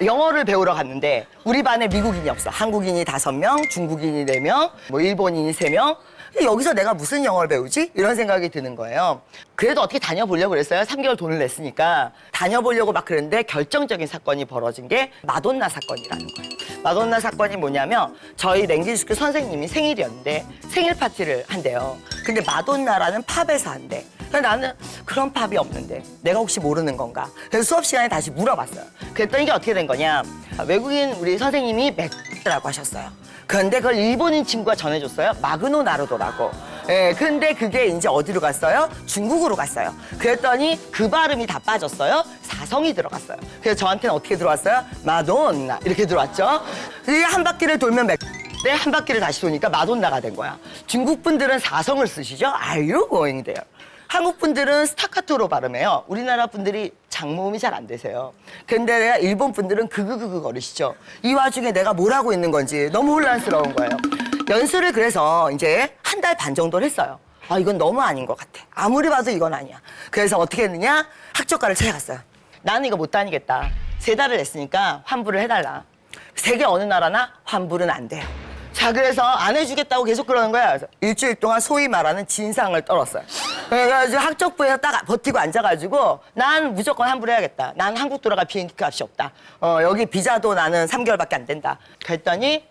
영어를 배우러 갔는데 우리 반에 미국인이 없어. 한국인이 5명, 중국인이 4명, 뭐 일본인이 3명. 여기서 내가 무슨 영어를 배우지? 이런 생각이 드는 거예요. 그래도 어떻게 다녀보려고 그랬어요. 3개월 돈을 냈으니까. 다녀보려고 막 그랬는데 결정적인 사건이 벌어진 게 마돈나 사건이라는 거예요. 마돈나 사건이 뭐냐면 저희 랭귀지스쿨 선생님이 생일이었는데 생일 파티를 한대요. 근데 마돈나라는 팝에서 한대. 그래서 나는 그런 팝이 없는데 내가 혹시 모르는 건가? 그래서 수업 시간에 다시 물어봤어요. 그랬더니 이게 어떻게 된 거냐. 외국인 우리 선생님이 맥주라고 하셨어요. 그런데 그걸 일본인 친구가 전해줬어요. 마그노 나루도라고. 예, 근데 그게 이제 어디로 갔어요? 중국으로 갔어요. 그랬더니 그 발음이 다 빠졌어요. 사성이 들어갔어요. 그래서 저한테는 어떻게 들어왔어요? 마돈나 이렇게 들어왔죠. 이게 한 바퀴를 돌면 네, 한 바퀴를 다시 도니까 마돈나가 된 거야. 중국 분들은 사성을 쓰시죠? Are you going there? 한국 분들은 스타카토로 발음해요. 우리나라 분들이 장모음이 잘 안 되세요. 근데 내가 일본 분들은 그그그그 거리시죠. 이 와중에 내가 뭘 하고 있는 건지 너무 혼란스러운 거예요. 연수를 그래서 이제 한 달 반 정도를 했어요. 아, 이건 너무 아닌 것 같아. 아무리 봐도 이건 아니야. 그래서 어떻게 했느냐? 학적과를 찾아갔어요. 나는 이거 못 다니겠다. 3달을 냈으니까 환불을 해달라. 세계 어느 나라나 환불은 안 돼요. 자, 그래서 안 해주겠다고 계속 그러는 거야. 그래서 일주일 동안 소위 말하는 진상을 떨었어요. 그래가지고 학적부에서 딱 버티고 앉아가지고 난 무조건 환불해야겠다. 난 한국 돌아갈 비행기 값이 없다. 여기 비자도 나는 3개월밖에 안 된다. 그랬더니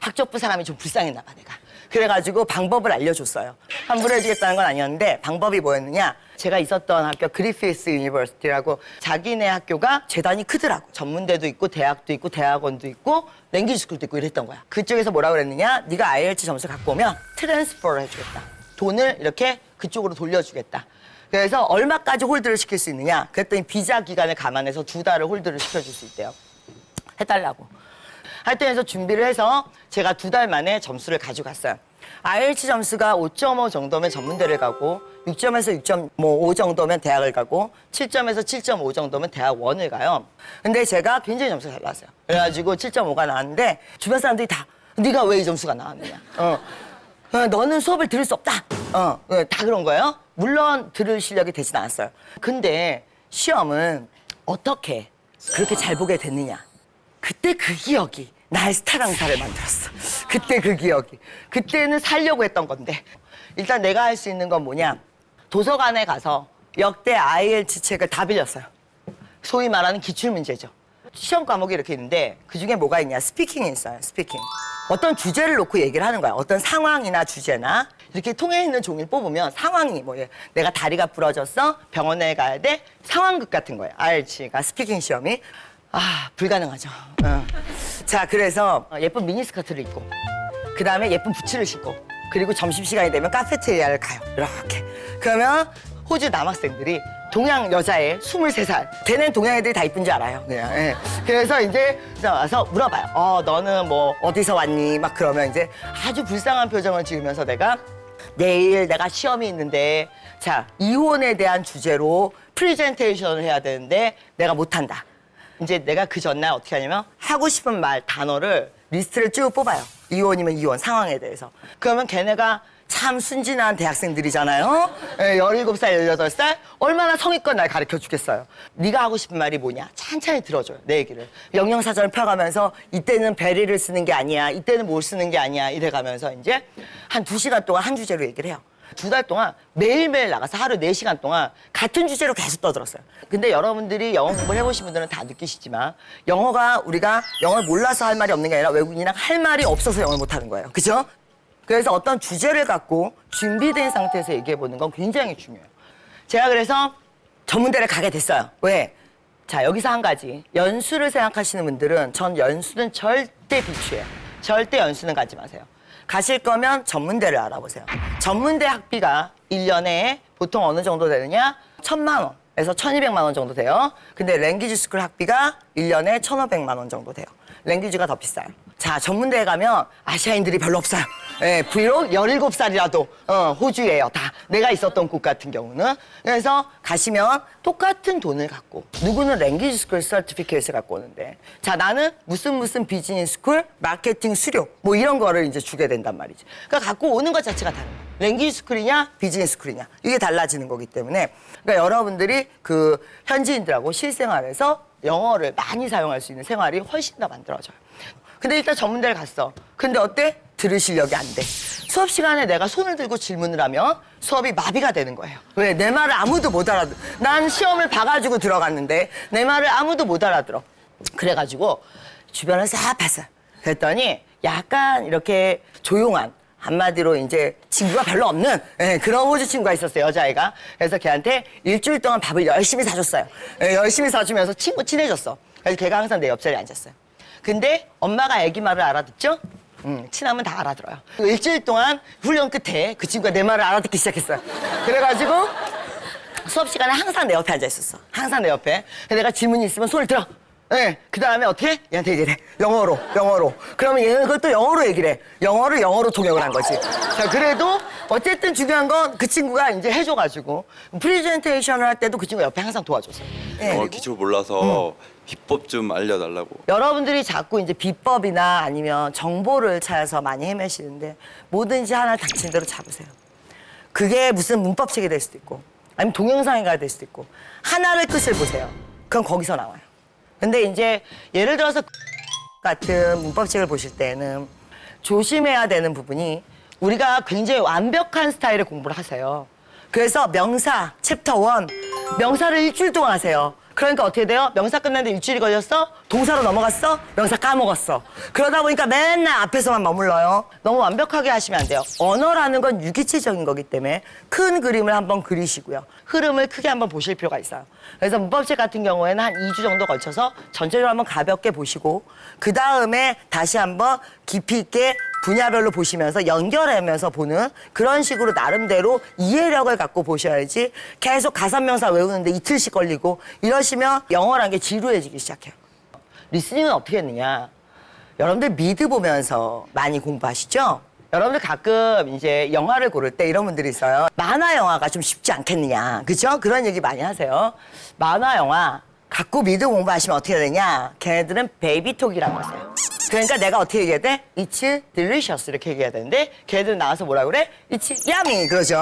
학적부 사람이 좀 불쌍했나 봐, 내가. 그래가지고 방법을 알려줬어요. 환불해주겠다는 건 아니었는데 방법이 뭐였느냐. 제가 있었던 학교 그리피스 유니버시티라고 자기네 학교가 재단이 크더라고. 전문대도 있고 대학도 있고 대학원도 있고 랭귀지 스쿨도 있고 이랬던 거야. 그쪽에서 뭐라고 그랬느냐. 네가 IELTS 점수 갖고 오면 트랜스퍼를 해주겠다. 돈을 이렇게 그쪽으로 돌려주겠다. 그래서 얼마까지 홀드를 시킬 수 있느냐. 그랬더니 비자 기간을 감안해서 2달을 홀드를 시켜줄 수 있대요. 해달라고. 하여튼 해서 준비를 해서 제가 2달 만에 점수를 가져갔어요. IELTS 점수가 5.5 정도면 전문대를 가고 6점에서 6.5 정도면 대학을 가고 7점에서 7.5 정도면 대학원을 가요. 근데 제가 굉장히 점수가 잘 나왔어요. 그래가지고 7.5가 나왔는데 주변 사람들이 다 네가 왜 이 점수가 나왔느냐. 너는 수업을 들을 수 없다. 다 그런 거예요. 물론 들을 실력이 되진 않았어요. 근데 시험은 어떻게 그렇게 잘 보게 됐느냐. 그때 그 기억이 나의 스타 강사를 만들었어. 그때 그 기억이. 그때는 살려고 했던 건데. 일단 내가 할 수 있는 건 뭐냐. 도서관에 가서 역대 IELTS 책을 다 빌렸어요. 소위 말하는 기출문제죠. 시험 과목이 이렇게 있는데 그중에 뭐가 있냐. 스피킹이 있어요. 스피킹. 어떤 주제를 놓고 얘기를 하는 거야. 어떤 상황이나 주제나 이렇게 통해 있는 종이를 뽑으면 상황이 뭐예요. 내가 다리가 부러졌어. 병원에 가야 돼. 상황극 같은 거예요. IELTS가 스피킹 시험이. 아, 불가능하죠. 자, 그래서 예쁜 미니스커트를 입고 그 다음에 예쁜 부츠를 신고 그리고 점심시간이 되면 카페테리아를 가요. 이렇게. 그러면 호주 남학생들이 동양 여자애 23살 걔는 동양 애들이 다 이쁜 줄 알아요. 그냥. 예. 그래서 이제 와서 물어봐요. 너는 뭐 어디서 왔니? 막 그러면 이제 아주 불쌍한 표정을 지으면서 내일 내가 시험이 있는데 자, 이혼에 대한 주제로 프리젠테이션을 해야 되는데 내가 못한다. 이제 내가 그 전날 어떻게 하냐면 하고 싶은 말, 단어를 리스트를 쭉 뽑아요. 이혼이면 이혼, 상황에 대해서. 그러면 걔네가 참 순진한 대학생들이잖아요. 17살, 18살. 얼마나 성의껏 날 가르쳐 주겠어요. 네가 하고 싶은 말이 뭐냐. 찬찬히 들어줘요, 내 얘기를. 영양사전을 펴가면서 이때는 베리를 쓰는 게 아니야. 이때는 뭘 쓰는 게 아니야. 이래가면서 이제 한 2시간 동안 한 주제로 얘기를 해요. 2달 동안 매일매일 나가서 하루 4시간 동안 같은 주제로 계속 떠들었어요. 근데 여러분들이 영어 공부를 해보신 분들은 다 느끼시지만 영어가 우리가 영어를 몰라서 할 말이 없는 게 아니라 외국인이랑 할 말이 없어서 영어를 못하는 거예요. 그죠? 그래서 어떤 주제를 갖고 준비된 상태에서 얘기해보는 건 굉장히 중요해요. 제가 그래서 전문대를 가게 됐어요. 왜? 자, 여기서 한 가지. 연수를 생각하시는 분들은 전 연수는 절대 비추해요. 절대 연수는 가지 마세요. 가실 거면 전문대를 알아보세요. 전문대 학비가 1년에 보통 어느 정도 되느냐? 1,000만 원에서 1,200만 원 정도 돼요. 근데 랭귀지 스쿨 학비가 1년에 1,500만 원 정도 돼요. 랭귀지가 더 비싸요. 자, 전문대에 가면 아시아인들이 별로 없어요. 비록 17살이라도 호주예요. 다 내가 있었던 곳 같은 경우는. 그래서 가시면 똑같은 돈을 갖고 누구는 랭귀지 스쿨 서티피케이트를 갖고 오는데 자 나는 무슨 비즈니스 스쿨 마케팅 수료 뭐 이런 거를 이제 주게 된단 말이지. 그러니까 갖고 오는 것 자체가 다른 거야. 랭귀지 스쿨이냐 비즈니스 스쿨이냐 이게 달라지는 거기 때문에 그러니까 여러분들이 그 현지인들하고 실생활에서 영어를 많이 사용할 수 있는 생활이 훨씬 더 만들어져요. 근데 일단 전문대를 갔어. 근데 어때? 들을 실력이 안 돼. 수업 시간에 내가 손을 들고 질문을 하면 수업이 마비가 되는 거예요. 왜? 내 말을 아무도 못 알아들어. 난 시험을 봐가지고 들어갔는데 내 말을 아무도 못 알아들어. 그래가지고 주변을 싹 봤어요. 그랬더니 약간 이렇게 조용한 한마디로 이제 친구가 별로 없는 그런 호주 친구가 있었어요. 여자애가. 그래서 걔한테 일주일 동안 밥을 열심히 사줬어요. 열심히 사주면서 친해졌어. 그래서 걔가 항상 내 옆자리에 앉았어요. 근데 엄마가 애기 말을 알아듣죠? 친하면 다 알아들어요. 일주일 동안 훈련 끝에 그 친구가 내 말을 알아듣기 시작했어요. 그래가지고 수업 시간에 항상 내 옆에 앉아 있었어. 항상 내 옆에. 내가 질문이 있으면 손을 들어. 그 다음에 어떻게? 얘한테 얘기를 해. 영어로. 그러면 얘는 그것도 영어로 얘기를 해. 영어로 통역을 한 거지. 자, 그래도 어쨌든 중요한 건 그 친구가 이제 해줘가지고 프리젠테이션을 할 때도 그 친구가 옆에 항상 도와줬어요. 기초 몰라서 비법 좀 알려달라고. 여러분들이 자꾸 이제 비법이나 아니면 정보를 찾아서 많이 헤매시는데 뭐든지 하나를 닥친 대로 잡으세요. 그게 무슨 문법책이 될 수도 있고 아니면 동영상이가 될 수도 있고 하나를 끝을 보세요. 그럼 거기서 나와요. 근데 이제 예를 들어서 같은 문법책을 보실 때는 조심해야 되는 부분이 우리가 굉장히 완벽한 스타일의 공부를 하세요. 그래서 명사 챕터 1 명사를 일주일 동안 하세요. 그러니까 어떻게 돼요? 명사 끝났는데 일주일이 걸렸어? 동사로 넘어갔어? 명사 까먹었어. 그러다 보니까 맨날 앞에서만 머물러요. 너무 완벽하게 하시면 안 돼요. 언어라는 건 유기체적인 거기 때문에 큰 그림을 한번 그리시고요. 흐름을 크게 한번 보실 필요가 있어요. 그래서 문법책 같은 경우에는 한 2주 정도 걸쳐서 전체적으로 한번 가볍게 보시고 그 다음에 다시 한번 깊이 있게 분야별로 보시면서 연결하면서 보는 그런 식으로 나름대로 이해력을 갖고 보셔야지 계속 가산명사 외우는데 이틀씩 걸리고 이러시면 영어라는 게 지루해지기 시작해요. 리스닝은 어떻게 했느냐? 여러분들 미드 보면서 많이 공부하시죠? 여러분들 가끔 이제 영화를 고를 때 이런 분들이 있어요. 만화 영화가 좀 쉽지 않겠느냐. 그죠? 그런 얘기 많이 하세요. 만화 영화 갖고 미드 공부하시면 어떻게 되냐? 걔네들은 베이비톡이라고 하세요. 그러니까 내가 어떻게 얘기해야 돼? It's delicious 이렇게 얘기해야 되는데 걔네들은 나와서 뭐라고 그래? It's yummy 그러죠.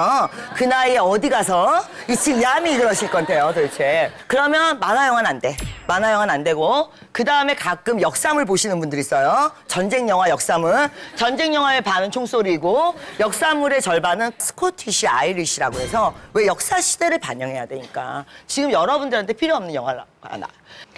그 나이에 어디 가서 It's yummy 그러실 건데요 도대체. 그러면 만화 영화는 안 돼. 만화 영화는 안 되고 그 다음에 가끔 역사물 보시는 분들이 있어요. 전쟁 영화 역사물. 전쟁 영화의 반은 총소리고 역사물의 절반은 스코티시 아이리시라고 해서 왜 역사 시대를 반영해야 되니까 지금 여러분들한테 필요 없는 영화를 하나.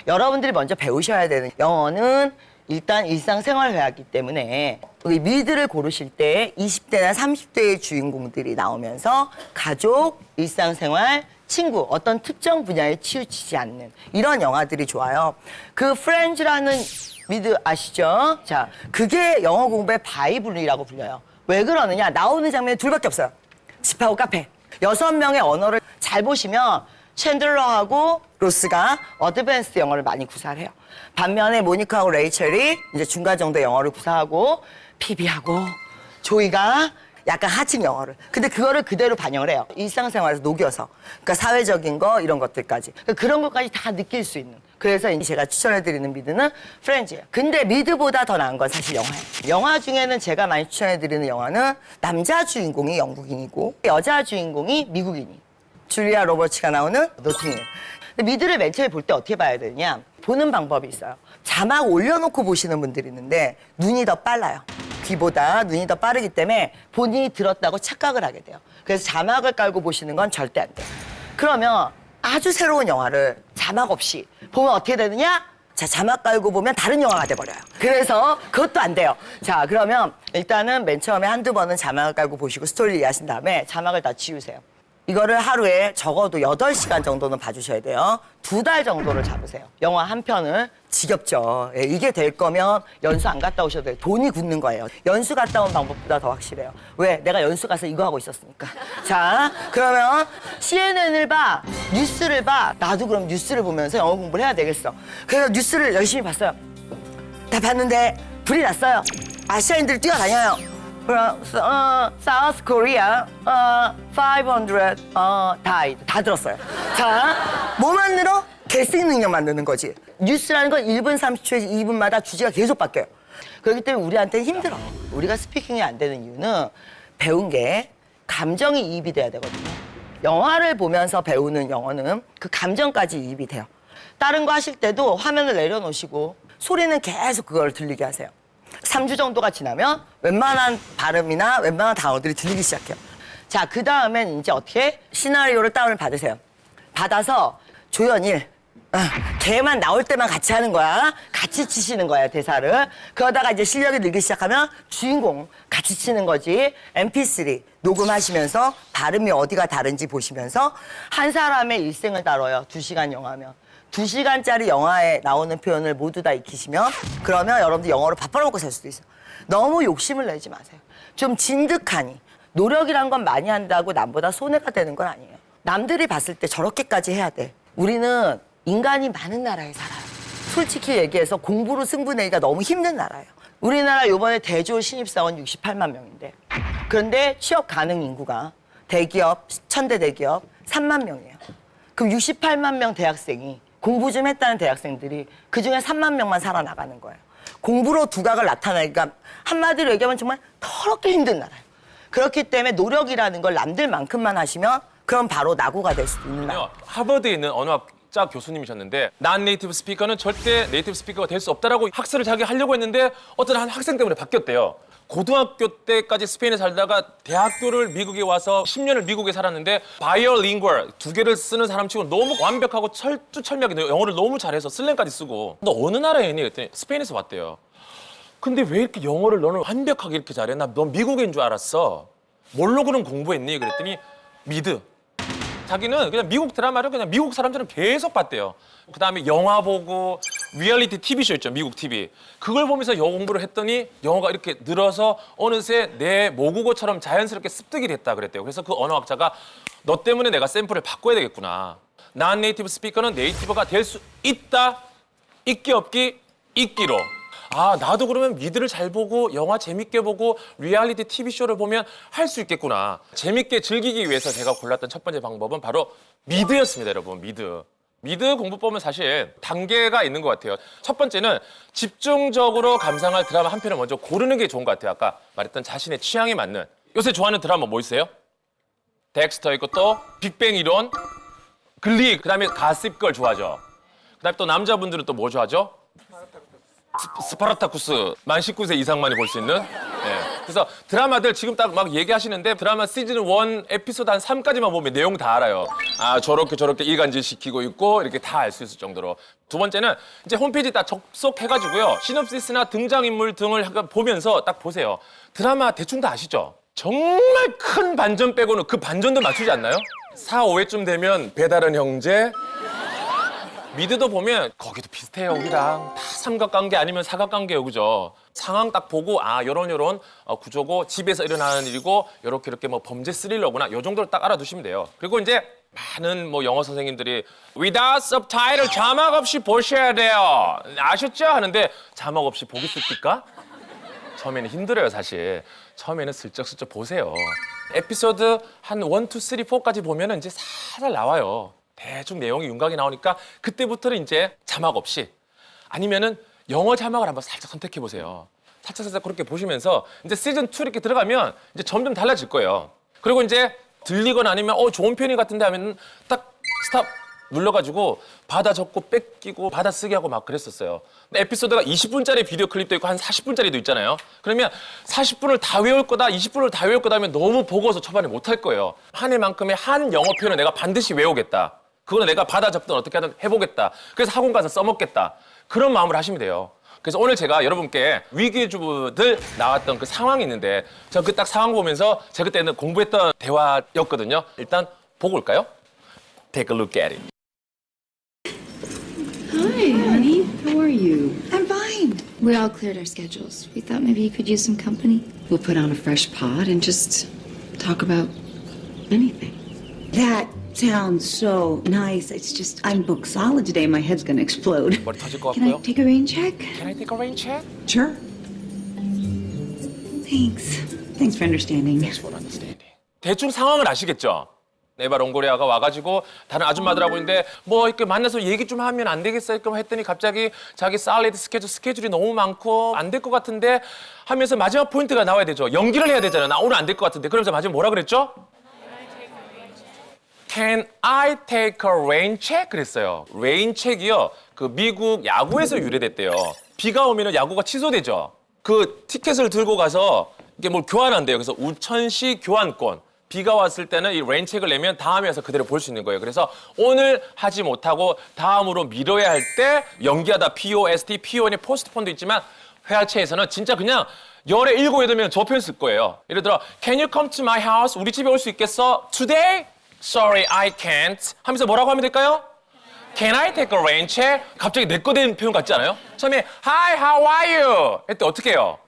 여러분들이 먼저 배우셔야 되는 영어는 일단 일상생활 회화이기 때문에 우리 미드를 고르실 때 20대나 30대의 주인공들이 나오면서 가족, 일상생활, 친구 어떤 특정 분야에 치우치지 않는 이런 영화들이 좋아요. 그 프렌즈라는 미드 아시죠? 자, 그게 영어 공부의 바이블이라고 불려요. 왜 그러느냐? 나오는 장면이 둘밖에 없어요. 집하고 카페. 6명의 언어를 잘 보시면 챈들러하고 로스가 어드밴스드 영어를 많이 구사를 해요. 반면에 모니카하고 레이첼이 이제 중간 정도 영어를 구사하고 피비하고 조이가 약간 하층 영어를. 근데 그거를 그대로 반영을 해요. 일상생활에서 녹여서. 그러니까 사회적인 거 이런 것들까지. 그런 것까지 다 느낄 수 있는. 그래서 제가 추천해드리는 미드는 프렌즈예요. 근데 미드보다 더 나은 건 사실 영화예요. 영화 중에는 제가 많이 추천해드리는 영화는 남자 주인공이 영국인이고 여자 주인공이 미국인이. 줄리아 로버츠가 나오는 노팅힐. 미드를 맨 처음에 볼 때 어떻게 봐야 되냐? 보는 방법이 있어요. 자막 올려놓고 보시는 분들이 있는데 눈이 더 빨라요. 귀보다 눈이 더 빠르기 때문에 본인이 들었다고 착각을 하게 돼요. 그래서 자막을 깔고 보시는 건 절대 안 돼요. 그러면 아주 새로운 영화를 자막 없이 보면 어떻게 되느냐? 자, 자막 깔고 보면 다른 영화가 돼버려요. 그래서 그것도 안 돼요. 자, 그러면 일단은 맨 처음에 한두 번은 자막을 깔고 보시고 스토리를 이해하신 다음에 자막을 다 지우세요. 이거를 하루에 적어도 8시간 정도는 봐주셔야 돼요. 2달 정도를 잡으세요. 영화 한 편을. 지겹죠. 예, 이게 될 거면 연수 안 갔다 오셔도 돼요. 돈이 굳는 거예요. 연수 갔다 온 방법보다 더 확실해요. 왜? 내가 연수 가서 이거 하고 있었으니까. 자, 그러면 CNN을 봐. 뉴스를 봐. 나도 그럼 뉴스를 보면서 영어 공부를 해야 되겠어. 그래서 뉴스를 열심히 봤어요. 다 봤는데 불이 났어요. 아시아인들이 뛰어다녀요. South Korea 500 died. 다 들었어요. 자, 뭐만 늘어? 개쓰기 능력만 느는 거지. 뉴스라는 건 1분 30초에서 2분마다 주제가 계속 바뀌어요. 그렇기 때문에 우리한테는 힘들어. 우리가 스피킹이 안 되는 이유는 배운 게 감정이 이입이 돼야 되거든요. 영화를 보면서 배우는 영어는 그 감정까지 이입이 돼요. 다른 거 하실 때도 화면을 내려놓으시고 소리는 계속 그걸 들리게 하세요. 3주 정도가 지나면 웬만한 발음이나 웬만한 단어들이 들리기 시작해요. 자, 그 다음엔 이제 어떻게? 시나리오를 다운을 받으세요. 받아서 조연일, 걔만 나올 때만 같이 하는 거야. 같이 치시는 거야, 대사를. 그러다가 이제 실력이 늘기 시작하면 주인공 같이 치는 거지. MP3 녹음하시면서 발음이 어디가 다른지 보시면서 한 사람의 일생을 다뤄요. 2시간 영화면. 2시간짜리 영화에 나오는 표현을 모두 다 익히시면 그러면 여러분들 영어로 밥 벌어먹고 살 수도 있어요. 너무 욕심을 내지 마세요. 좀 진득하니. 노력이란 건 많이 한다고 남보다 손해가 되는 건 아니에요. 남들이 봤을 때 저렇게까지 해야 돼. 우리는 인간이 많은 나라에 살아요. 솔직히 얘기해서 공부로 승부내기가 너무 힘든 나라예요. 우리나라 이번에 대졸 신입사원 68만 명인데 그런데 취업 가능 인구가 대기업, 천대 대기업 3만 명이에요. 그럼 68만 명 대학생이 공부 좀 했다는 대학생들이 그중에 3만 명만 살아나가는 거예요. 공부로 두각을 나타내기가 한마디로 얘기하면 정말 더럽게 힘든 나라예요. 그렇기 때문에 노력이라는 걸 남들만큼만 하시면 그럼 바로 낙오가 될 수도 있는 나라예요. 하버드에 있는 언어학자 교수님이셨는데 난 네이티브 스피커는 절대 네이티브 스피커가 될 수 없다라고 학설을 자기 하려고 했는데 어떤 한 학생 때문에 바뀌었대요. 고등학교 때까지 스페인에 살다가 대학교를 미국에 와서 10년을 미국에 살았는데 바이어링구얼 2개를 쓰는 사람치고 너무 완벽하고 철두철미하게 영어를 너무 잘해서 슬랭까지 쓰고 너 어느 나라에 있니? 그랬더니 스페인에서 왔대요. 근데 왜 이렇게 영어를 너는 완벽하게 이렇게 잘해? 나 넌 미국인 줄 알았어. 뭘로 그런 공부했니? 그랬더니 미드. 자기는 그냥 미국 드라마를 그냥 미국 사람처럼 계속 봤대요. 그다음에 영화 보고 리얼리티 TV쇼 있죠. 미국 TV. 그걸 보면서 영어 공부를 했더니 영어가 이렇게 늘어서 어느새 내 모국어처럼 자연스럽게 습득이 됐다 그랬대요. 그래서 그 언어학자가 너 때문에 내가 샘플을 바꿔야 되겠구나. 난 네이티브 스피커는 네이티브가 될 수 있다. 있기 없기 있기로. 아, 나도 그러면 미드를 잘 보고 영화 재밌게 보고 리얼리티 TV쇼를 보면 할 수 있겠구나. 재밌게 즐기기 위해서 제가 골랐던 첫 번째 방법은 바로 미드였습니다, 여러분. 미드. 미드 공부법은 사실 단계가 있는 것 같아요. 첫 번째는 집중적으로 감상할 드라마 한 편을 먼저 고르는 게 좋은 것 같아요. 아까 말했던 자신의 취향에 맞는. 요새 좋아하는 드라마 뭐 있어요? 덱스터 있고 또 빅뱅 이론, 글리, 그다음에 가십걸 좋아하죠. 그다음에 또 남자분들은 또 뭐 좋아하죠? 스파르타쿠스 만 19세 이상만이 볼 수 있는. 네. 그래서 드라마들 지금 딱 막 얘기하시는데 드라마 시즌 1 에피소드 한 3까지만 보면 내용 다 알아요. 아, 저렇게 일간질 시키고 있고 이렇게 다 알 수 있을 정도로. 두 번째는 이제 홈페이지 딱 접속해가지고요. 시놉시스나 등장인물 등을 보면서 딱 보세요. 드라마 대충 다 아시죠? 정말 큰 반전 빼고는 그 반전도 맞추지 않나요? 4, 5회쯤 되면 배다른 형제, 미드도 보면 거기도 비슷해요. 우리랑 다 삼각관계 아니면 사각관계예요. 그죠? 상황 딱 보고 아 요런 구조고 집에서 일어나는 일이고 이렇게 뭐 범죄 스릴러구나. 요 정도를 딱 알아두시면 돼요. 그리고 이제 많은 뭐 영어 선생님들이 without subtitle 자막 없이 보셔야 돼요. 아셨죠? 하는데 자막 없이 보기 쉽습니까? 처음에는 힘들어요, 사실. 처음에는 슬쩍슬쩍 보세요. 에피소드 한 1, 2, 3, 4까지 보면은 이제 살살 나와요. 대충 내용이 윤곽이 나오니까 그때부터는 이제 자막 없이 아니면은 영어 자막을 한번 살짝 선택해 보세요. 살짝 그렇게 보시면서 이제 시즌 2 이렇게 들어가면 이제 점점 달라질 거예요. 그리고 이제 들리거나 아니면 좋은 편이 같은데 하면 딱 스탑 눌러가지고 받아 적고 뺏기고 받아 쓰기 하고 막 그랬었어요. 에피소드가 20분짜리 비디오 클립도 있고 한 40분짜리도 있잖아요. 그러면 40분을 다 외울 거다, 20분을 다 외울 거다 하면 너무 버거워서 초반에 못 할 거예요. 한 해만큼의 한 영어 표현을 내가 반드시 외우겠다. 그거는 내가 받아 적든 어떻게 하든 해보겠다. 그래서 학원 가서 써먹겠다. 그런 마음을 하시면 돼요. 그래서 오늘 제가 여러분께 위기주부들 나왔던 그 상황이 있는데 저 그 딱 상황 보면서 제가 그때는 공부했던 대화였거든요. 일단 보고 올까요? Take a look at it. Hi, honey. How are you? I'm fine. We all cleared our schedules. We thought maybe you could use some company. We'll put on a fresh pot and just talk about anything. That sounds so nice. It's just, I'm booked solid today. My head's gonna explode. 머리 터질 것 Can I 같고요. take a rain check? Can I take a rain check? Sure. Thanks. Thanks for understanding. 대충 상황을 아시겠죠? 네바 롱고리아가 와가지고 다른 아줌마들하고 있는데 뭐 이렇게 만나서 얘기 좀 하면 안 되겠어요? 이렇게 했더니 갑자기 자기 살리드 스케줄이 너무 많고 안 될 것 같은데 하면서 마지막 포인트가 나와야 되죠. 연기를 해야 되잖아요. 나 오늘 안 될 것 같은데. 그러면서 마지막 뭐라 그랬죠? Can I take a rain check? 그랬어요. rain check이요. 그 미국 야구에서 유래됐대요. 비가 오면 야구가 취소되죠. 그 티켓을 들고 가서 이게 뭘 교환한대요. 그래서 우천시 교환권. 비가 왔을 때는 이 레인책을 내면 다음에 와서 그대로 볼 수 있는 거예요. 그래서 오늘 하지 못하고 다음으로 미뤄야 할 때 연기하다 POST, PON이 포스트폰도 있지만 회화체에서는 진짜 그냥 열에 7, 8명 저 표현 쓸 거예요. 예를 들어 Can you come to my house? 우리 집에 올 수 있겠어? Today? Sorry, I can't. 하면서 뭐라고 하면 될까요? Can I take a rain check? 갑자기 내 거 된 표현 같지 않아요? 처음에 Hi, how are you? 했을 때 어떻게 해요?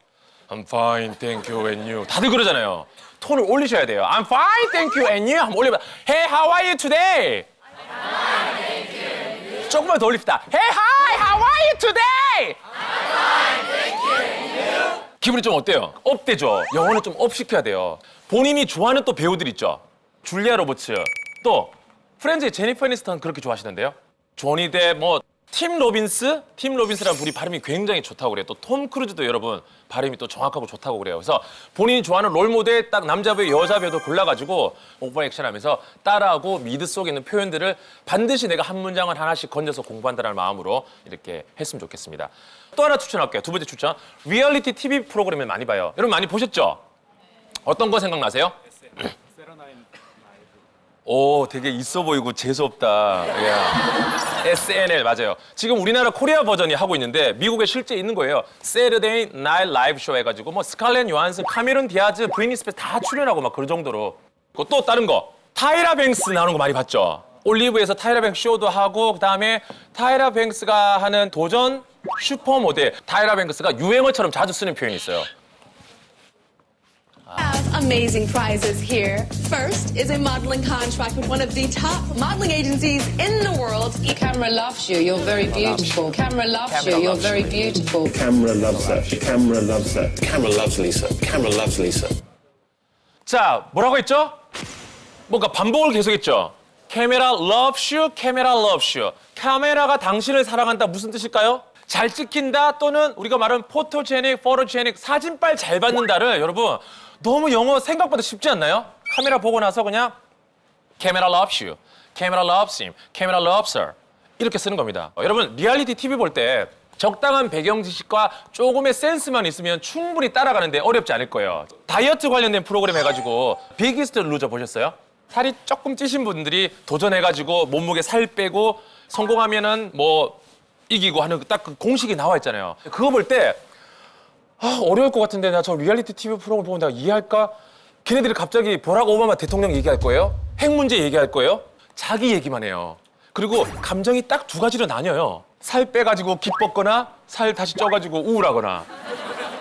I'm fine, thank you, and you. 다들 그러잖아요. 톤을 올리셔야 돼요. I'm fine, thank you, and you. 한번 올려봐. Hey, how are you today? I'm fine, thank you. 조금만 더 올립시다. Hey, hi, how are you today? I'm fine, thank you, and you. 기분이 좀 어때요? 업되죠? 영어는 좀 업 시켜야 돼요. 본인이 좋아하는 또 배우들 있죠? 줄리아 로버츠, 또 프렌즈의 제니퍼 애니스턴 그렇게 좋아하시는데요? 조니 뎁, 팀 로빈스라는 분이 발음이 굉장히 좋다고 그래요. 또 톰 크루즈도 여러분 발음이 또 정확하고 좋다고 그래요. 그래서 본인이 좋아하는 롤 모델 딱 남자 배우, 여자 배우도 골라가지고 오버 액션하면서 따라하고 미드 속에 있는 표현들을 반드시 내가 한 문장을 하나씩 건져서 공부한다는 마음으로 이렇게 했으면 좋겠습니다. 또 하나 추천할게요. 두 번째 추천. 리얼리티 TV 프로그램을 많이 봐요. 여러분 많이 보셨죠? 어떤 거 생각나세요? 오, 되게 있어 보이고 재수없다. SNL 맞아요. 지금 우리나라 코리아 버전이 하고 있는데 미국에 실제 있는 거예요. Saturday Night Live 쇼 해가지고 스칼렛 요한슨, 카메론 디아즈, 브리니 스페스 다 출연하고 막 그런 정도로. 또 다른 거 타이라 뱅스 나오는 거 많이 봤죠? 올리브에서 타이라 뱅스 쇼도 하고 그다음에 타이라 뱅스가 하는 도전 슈퍼모델. 타이라 뱅스가 유행어처럼 자주 쓰는 표현이 있어요. Have amazing prizes here. First is a modeling contract with one of the top modeling agencies in the world. Camera loves you. You're very beautiful. Camera loves you. You're very beautiful. Camera loves her. Camera loves her. Camera loves Lisa. Camera loves Lisa. 자, 뭐라고 했죠? 뭔가 반복을 계속했죠. 카메라 loves you. 카메라 loves you. 카메라가 당신을 사랑한다 무슨 뜻일까요? 잘 찍힌다 또는 우리가 말하는 포토제닉, 사진빨 잘 받는다를 여러분 너무 영어 생각보다 쉽지 않나요? 카메라 보고 나서 그냥 camera loves you, camera loves him, camera loves her 이렇게 쓰는 겁니다. 여러분 리얼리티 TV 볼 때 적당한 배경 지식과 조금의 센스만 있으면 충분히 따라가는데 어렵지 않을 거예요. 다이어트 관련된 프로그램 해가지고 비기스트 루저 보셨어요? 살이 조금 찌신 분들이 도전해가지고 몸무게 살 빼고 성공하면은 이기고 하는 딱 그 공식이 나와 있잖아요. 그거 볼 때 어려울 것 같은데 나 저 리얼리티 TV 프로그램 보면 내가 이해할까? 걔네들이 갑자기 버락 오바마 대통령 얘기할 거예요? 핵 문제 얘기할 거예요? 자기 얘기만 해요. 그리고 감정이 딱 두 가지로 나뉘어요. 살 빼가지고 기뻤거나 살 다시 쪄가지고 우울하거나.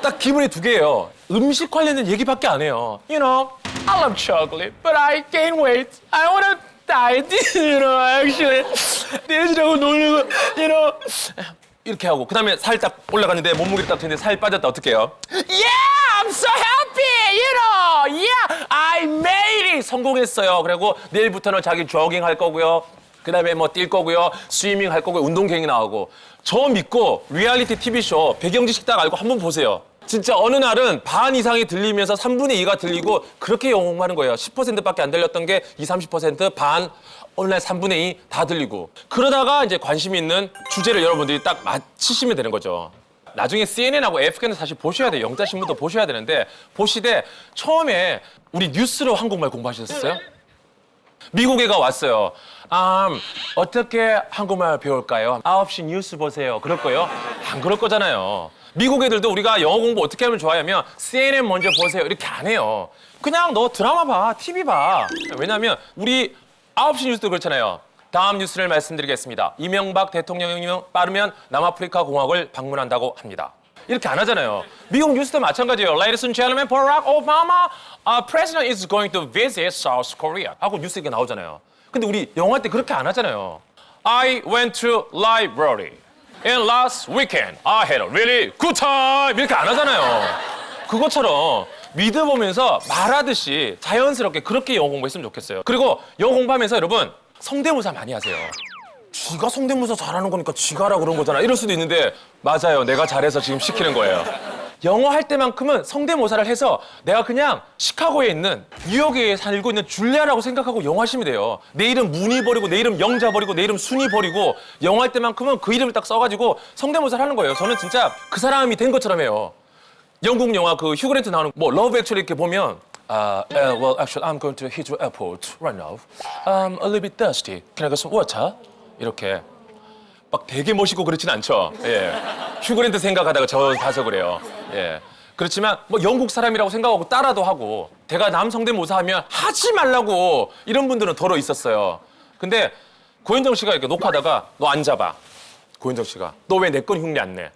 딱 기분이 두 개예요. 음식 관련된 얘기밖에 안 해요. You know, I love chocolate, but I gain weight. I wanna diet, you know, actually. 내지라고 놀리고, you know. 이렇게 하고 그다음에 살 딱 올라갔는데 몸무게 딱 됐는데 살 빠졌다 어떻게 해요? Yeah, I'm so happy, you know. Yeah, I made it. 성공했어요. 그리고 내일부터는 자기 조깅 할 거고요. 그다음에 뛸 거고요. 스위밍 할 거고요. 운동 계획 나오고. 저 믿고 리얼리티 TV쇼 배경 지식 딱 알고 한번 보세요. 진짜 어느 날은 반 이상이 들리면서 3분의 2가 들리고 그렇게 영업하는 거예요. 10%밖에 안 들렸던 게 20, 30%, 반, 어느 날 3분의 2 다 들리고. 그러다가 이제 관심 있는 주제를 여러분들이 딱 맞히시면 되는 거죠. 나중에 CNN하고 AFK는 사실 보셔야 돼요. 영자신문도 보셔야 되는데 보시되 처음에 우리 뉴스로 한국말 공부하셨어요? 미국 애가 왔어요. 어떻게 한국말 배울까요? 9시 뉴스 보세요. 그럴 거예요? 안 그럴 거잖아요. 미국 애들도 우리가 영어 공부 어떻게 하면 좋아하면 CNN 먼저 보세요. 이렇게 안 해요. 그냥 너 드라마 봐, TV 봐. 왜냐하면 우리 9시 뉴스도 그렇잖아요. 다음 뉴스를 말씀드리겠습니다. 이명박 대통령이 빠르면 남아프리카 공화국을 방문한다고 합니다. 이렇게 안 하잖아요. 미국 뉴스도 마찬가지예요. Ladies and gentlemen, Barack Obama, president is going to visit South Korea. 하고 뉴스 이렇게 나오잖아요. 근데 우리 영화 때 그렇게 안 하잖아요. I went to library. And last weekend, I had a really good time. 이렇게 안 하잖아요. 그것처럼 믿어보면서 말하듯이 자연스럽게 그렇게 영어 공부했으면 좋겠어요. 그리고 영어 공부하면서 여러분 성대모사 많이 하세요. 지가 성대모사 잘하는 거니까 지가 하라 그런 거잖아. 이럴 수도 있는데 맞아요. 내가 잘해서 지금 시키는 거예요. 영어 할 때만큼은 성대모사를 해서 내가 그냥 시카고에 있는 뉴욕에 살고 있는 줄리아라고 생각하고 영어 하시면 돼요. 내 이름 문이 버리고 내 이름 영자 버리고 내 이름 순이 버리고 영어 할 때만큼은 그 이름을 딱 써가지고 성대모사를 하는 거예요. 저는 진짜 그 사람이 된 것처럼 해요. 영국 영화 그 휴그랜트 나오는 뭐 러브 액츄얼리 이렇게 보면 well actually I'm going to Heathrow Airport right now. I'm a little bit thirsty. Can I get some water? 이렇게 막 되게 멋있고 그렇진 않죠. 예. 휴그랜트 생각하다가 저 봐서 그래요. 예. 그렇지만 뭐 영국 사람이라고 생각하고 따라도 하고 제가 남 성대모사 하면 하지 말라고 이런 분들은 더러 있었어요. 근데 고현정 씨가 이렇게 녹화하다가 너 앉아봐. 고현정 씨가 너 왜 내 건 흉내 안 내?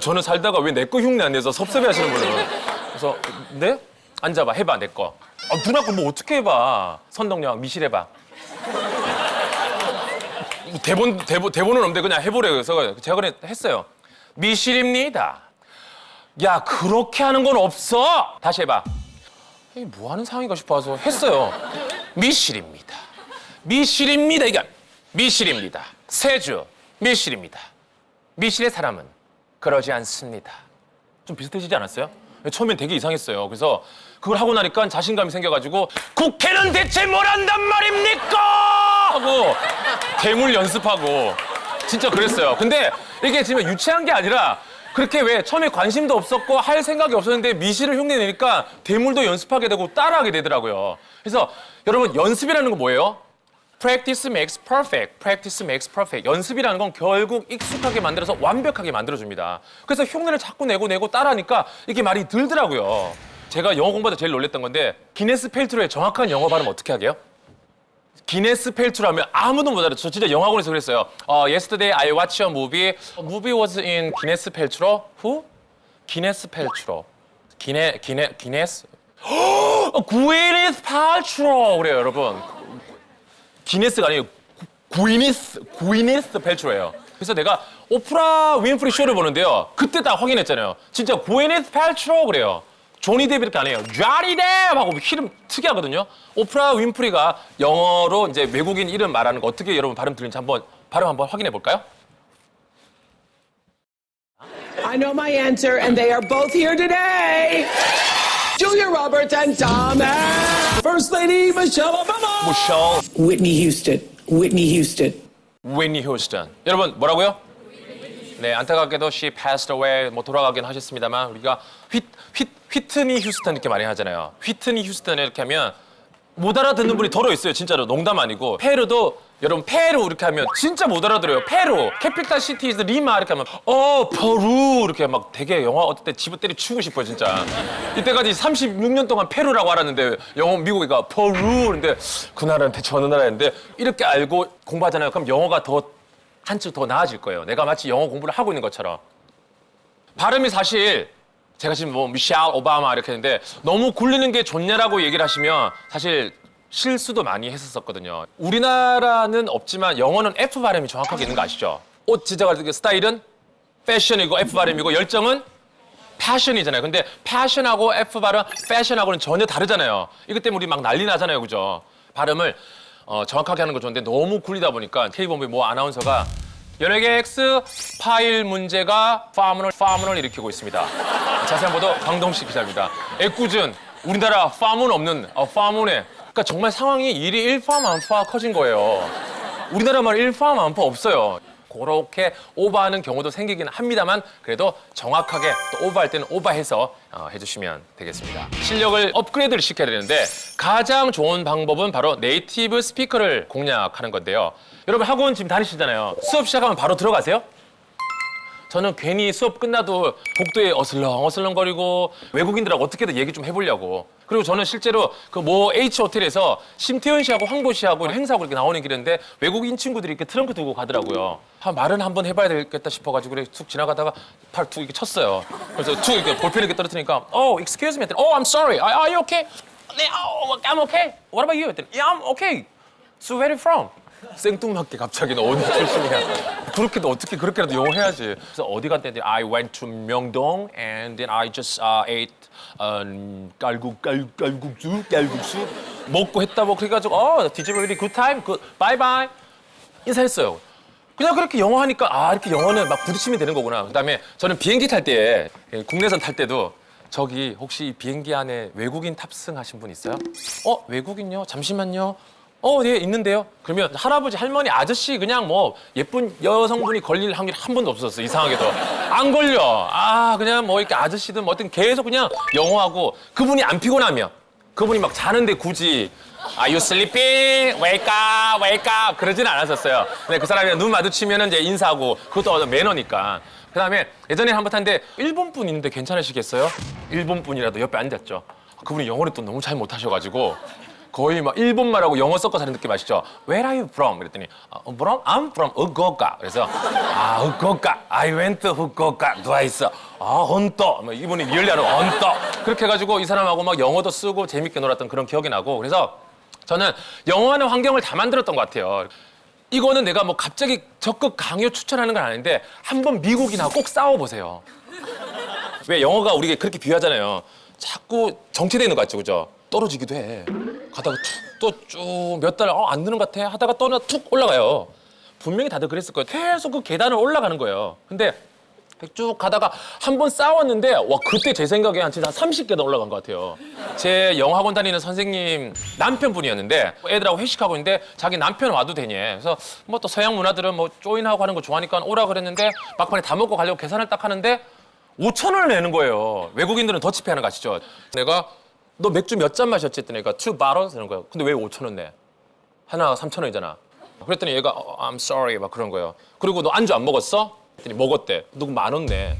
저는 살다가 왜 내 거 흉내 안 내서 섭섭해하시는 분은 그래서 네? 앉아봐 해봐 내 거. 누나 거 뭐 어떻게 해봐. 선덕여왕 미실 해봐. 대본은 없는데 그냥 해보래요. 그래서 제가 그래 했어요. 미실입니다. 야 그렇게 하는 건 없어. 다시 해봐. 이게 뭐 하는 상황인가 싶어서 했어요. 미실입니다. 미실입니다. 이게 미실입니다. 세주 미실입니다. 미실의 사람은 그러지 않습니다. 좀 비슷해지지 않았어요? 처음엔 되게 이상했어요. 그래서 그걸 하고 나니까 자신감이 생겨가지고 국회는 대체 뭘 한단 말입니까? 하고 대물 연습하고 진짜 그랬어요. 근데 이게 지금 유치한 게 아니라 그렇게 왜 처음에 관심도 없었고 할 생각이 없었는데 미실을 흉내내니까 대물도 연습하게 되고 따라하게 되더라고요. 그래서 여러분 연습이라는 건 뭐예요? Practice makes perfect. Practice makes perfect. 연습이라는 건 결국 익숙하게 만들어서 완벽하게 만들어줍니다. 그래서 흉내를 자꾸 내고 따라하니까 이게 말이 들더라고요. 제가 영어 공부할 때 제일 놀랬던 건데 기네스 펠트로의 정확한 영어 발음 어떻게 하게요? 기네스 펠트로 하면 아무도 못 알아요. 저 진짜 영화관에서 그랬어요. Yesterday I watched a movie. A movie was in 기네스 펠트로. Who? 기네스 펠트로. 기네스? 구이니스 펠트로 그래요, 여러분. 기네스가 아니에요. 구이니스 펠트로예요. 그래서 내가 오프라 윈프리 쇼를 보는데요. 그때 딱 확인했잖아요. 진짜 구이니스 펠트로 그래요. 조니 뎁 이렇게 안 해요. 쟈리 뎁 하고 이름 특이하거든요. 오프라 윈프리가 영어로 이제 외국인 이름 말하는 거 어떻게 여러분 발음 들리는지 발음 한번 확인해 볼까요? I know my answer, and they are both here today. Julia Roberts and Tom Hanks. First Lady Michelle Obama. Michelle. Whitney Houston. Whitney Houston. Whitney Houston. 여러분 뭐라고요? 네, 안타깝게도 she passed away. 뭐 돌아가긴 하셨습니다만 우리가 휘트니 휴스턴 이렇게 많이 하잖아요. 휘트니 휴스턴 이렇게 하면 못 알아듣는 분이 더러 있어요. 진짜로 농담 아니고. 페루도 여러분 페루 이렇게 하면 진짜 못 알아들어요. 페루 캐피탈 시티즈 리마 이렇게 하면 페루 이렇게 막 되게 영화 어떨 때 집어 때리치고 싶어요 진짜. 이때까지 36년 동안 페루라고 알았는데 영어 미국이가 페루 근데 그 나라는 대체 어느 나라인데 이렇게 알고 공부하잖아요. 그럼 영어가 더 한층 더 나아질 거예요. 내가 마치 영어 공부를 하고 있는 것처럼. 발음이 사실 제가 지금 뭐 미셸 오바마 이렇게 했는데 너무 굴리는 게 좋냐라고 얘기를 하시면 사실 실수도 많이 했었거든요. 우리나라는 없지만 영어는 F 발음이 정확하게 있는 거 아시죠? 옷 제작할 때 스타일은 패션이고 F 발음이고 열정은 패션이잖아요. 근데 패션하고 F 발음, 패션하고는 전혀 다르잖아요. 이것 때문에 우리 막 난리 나잖아요. 그죠? 발음을 정확하게 하는 거 좋은데 너무 굴리다 보니까 K본부의 모 아나운서가 연예계 X 파일 문제가 파문을 일으키고 있습니다. 자세한 보도 강동식 기자입니다. 애꿎은 우리나라 파문 없는 파문에 그러니까 정말 상황이 일이 일파만파 커진 거예요. 우리나라 말 일파만파 없어요. 그렇게 오버하는 경우도 생기긴 합니다만 그래도 정확하게 또 오버할 때는 오버해서 해주시면 되겠습니다. 실력을 업그레이드를 시켜야 되는데 가장 좋은 방법은 바로 네이티브 스피커를 공략하는 건데요. 여러분 학원 지금 다니시잖아요. 수업 시작하면 바로 들어가세요? 저는 괜히 수업 끝나도 복도에 어슬렁거리고 외국인들하고 어떻게든 얘기 좀 해보려고. 그리고 저는 실제로 그 모 H호텔에서 심태현 씨하고 황보 씨하고 행사하고 이렇게 나오는 길인데 외국인 친구들이 이렇게 트렁크 들고 가더라고요. 말은 한번 해봐야 되겠다 싶어가지고 그래 툭 지나가다가 팔 툭 이렇게 쳤어요. 그래서 툭 이렇게 볼펜 이렇게 떨어뜨리니까 excuse me. I'm sorry. Are you okay? 네, I'm okay. What about you? Yeah, I'm okay. So where are you from? 생뚱맞게 갑자기 너 어디 출신이야? 그렇게도 어떻게 그렇게라도 영어 해야지. 그래서 어디 갔는데 I went to 명동 and then I just ate 깔국수 먹고 했다 뭐 그래가지고 did you have a good time? Good. Bye bye. 인사했어요. 그냥 그렇게 영어 하니까 이렇게 영어는 막 부딪히면 되는 거구나. 그다음에 저는 비행기 탈 때 국내선 탈 때도 저기 혹시 이 비행기 안에 외국인 탑승하신 분 있어요? 외국인요? 잠시만요. 네, 있는데요. 그러면 할아버지, 할머니, 아저씨 그냥 뭐 예쁜 여성분이 걸릴 확률이 한 번도 없었어. 이상하게도. 안 걸려. 그냥 뭐 이렇게 아저씨든 뭐든 계속 그냥 영어하고 그분이 안 피곤하면 그분이 막 자는데 굳이 Are you sleeping? Wake up, wake up. 그러진 않았었어요. 근데 그 사람이랑 눈 마주치면 이제 인사하고 그것도 매너니까. 그다음에 예전에 한번 탔는데 일본 분 있는데 괜찮으시겠어요? 일본 분이라도 옆에 앉았죠. 그분이 영어를 또 너무 잘 못하셔가지고 거의 막 일본말하고 영어 섞어서 하는 느낌 아시죠? Where are you from? 그랬더니 from? I'm from 후쿠오카. 그래서 후쿠오카. I went to 후쿠오카 twice. 헌터. 이분이 리얼리하는 헌터. 그렇게 해가지고 이 사람하고 막 영어도 쓰고 재밌게 놀았던 그런 기억이 나고 그래서 저는 영어하는 환경을 다 만들었던 것 같아요. 이거는 내가 뭐 갑자기 적극 강요 추천하는 건 아닌데 한번 미국인하고 꼭 싸워보세요. 왜 영어가 우리가 그렇게 비유하잖아요. 자꾸 정체되어 있는 것 같죠, 그죠? 떨어지기도 해. 가다가 또 쭉 몇 달 안 느는 것 같아 하다가 떠나 툭 올라가요. 분명히 다들 그랬을 거예요. 계속 그 계단을 올라가는 거예요. 근데 쭉 가다가 한 번 싸웠는데 그때 제 생각에 한 30계단 올라간 것 같아요. 제 영어학원 다니는 선생님 남편분이었는데 애들하고 회식하고 있는데 자기 남편 와도 되니 그래서 뭐 또 서양 문화들은 뭐 조인하고 하는 거 좋아하니까 오라 그랬는데 막판에 다 먹고 가려고 계산을 딱 하는데 5,000원을 내는 거예요. 외국인들은 더치페이하는 거 아시죠? 내가 너 맥주 몇 잔 마셨지? 했더니 얘가 2 bottles 되는 거예요. 근데 왜 5,000원 내? 하나가 3,000원이잖아. 그랬더니 얘가 I'm sorry 막 그런 거예요. 그리고 너 안주 안 먹었어? 그랬더니 먹었대. 너 10,000원 내.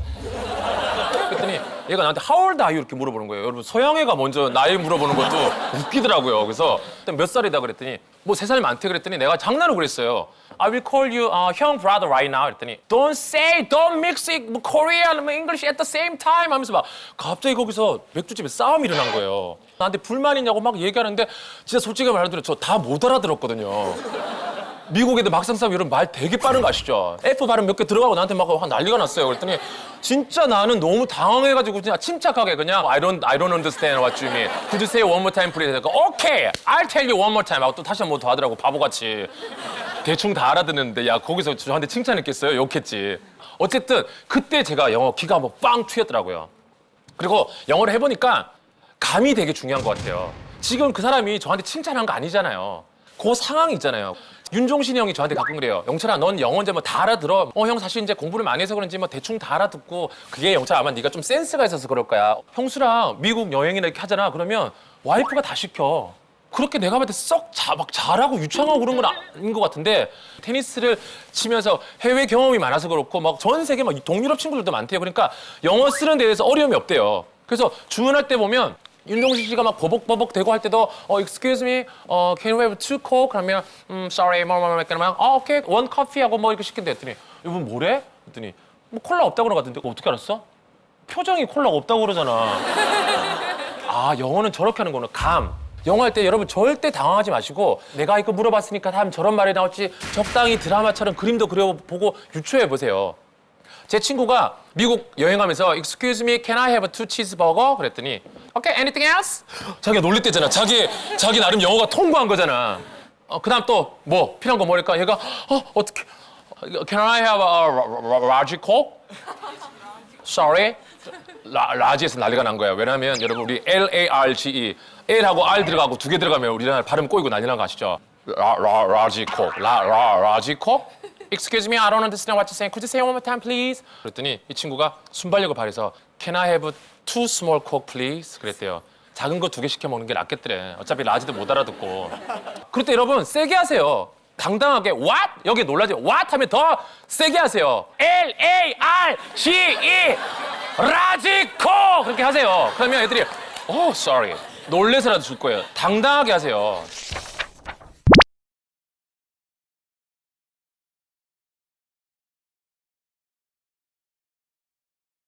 그랬더니 얘가 나한테 How old are you? 이렇게 물어보는 거예요. 여러분 서양애가 먼저 나이 물어보는 것도 웃기더라고요. 그래서 몇 살이다 그랬더니 뭐 3살 많대 그랬더니 내가 장난으로 그랬어요. I will call you 형 brother right now 그랬더니 don't mix it Korean English at the same time 하면서 막 갑자기 거기서 맥주집에 싸움이 일어난 거예요. 나한테 불만 있냐고 막 얘기하는데 진짜 솔직히 말하면 저 다 못 알아들었거든요. 미국 애들 막상 싸우면 여러분 말 되게 빠른 거 아시죠? F 발음 몇 개 들어가고 나한테 막 난리가 났어요. 그랬더니 진짜 나는 너무 당황해가지고 그냥 침착하게 그냥 I don't understand what you mean. Could you say one more time please? 그러니까 Okay, I'll tell you one more time 하고 또 다시 한 번 더 하더라고 바보같이. 대충 다 알아듣는데 야 거기서 저한테 칭찬했겠어요? 욕했지. 어쨌든 그때 제가 영어 기가 한번 빵 튀었더라고요. 그리고 영어를 해보니까 감이 되게 중요한 것 같아요. 지금 그 사람이 저한테 칭찬한 거 아니잖아요. 그 상황이 있잖아요. 윤종신 형이 저한테 가끔 그래요. 영철아, 넌 영어 이제 뭐 다 알아들어. 형 사실 이제 공부를 많이 해서 그런지 뭐 대충 다 알아듣고 그게 영철아 아마 네가 좀 센스가 있어서 그럴 거야. 형수랑 미국 여행이나 이렇게 하잖아. 그러면 와이프가 다 시켜. 그렇게 내가 봤을 때 막 잘하고 유창하고 그런 건 아닌 것 같은데 테니스를 치면서 해외 경험이 많아서 그렇고 막 전 세계 막 동유럽 친구들도 많대요. 그러니까 영어 쓰는 데 대해서 어려움이 없대요. 그래서 주문할 때 보면 윤종신 씨가 막 버벅버벅 대고 할 때도 excuse me, can we have 2 coke? 그러면 sorry, 그러면 okay, 1 coffee 하고 뭐 이렇게 시킨대 했더니 이분 뭐래? 했더니 뭐 콜라 없다고 그런 것 같은데 어떻게 알았어? 표정이 콜라가 없다고 그러잖아. 영어는 저렇게 하는 거는 감. 영어 할 때 여러분 절대 당황하지 마시고 내가 이거 물어봤으니까 다음 저런 말이 나올지 적당히 드라마처럼 그림도 그려보고 유추해보세요. 제 친구가 미국 여행하면서 Excuse me, can I have 2 cheeseburger? 그랬더니 Okay, anything else? 자기가 놀릴 때잖아. 자기 나름 영어가 통과한 거잖아. 그 다음 또 뭐 필요한 거 뭐랄까? 얘가 어떻게 Can I have a large coke? Sorry. 라지에서 난리가 난 거야. 왜냐하면 여러분 우리 L-A-R-G-E L하고 R 들어가고 2개 들어가면 우리나라 발음 꼬이고 난리 난 거 아시죠? 라지 코크. 라지 코크? Excuse me, I don't understand what you're saying. Could you say one more time, please? 그랬더니 이 친구가 순발력을 발휘해서 Can I have 2 small coke, please? 그랬대요. 작은 거 2개 시켜 먹는 게 낫겠더래. 어차피 라지도 못 알아듣고. 그럴 때 여러분 세게 하세요. 당당하게 what? 여기 놀라죠? what 하면 더 세게 하세요. L-A-R-G-E 라지코 그렇게 하세요. 그러면 애들이 sorry 놀래서라도 줄 거예요. 당당하게 하세요.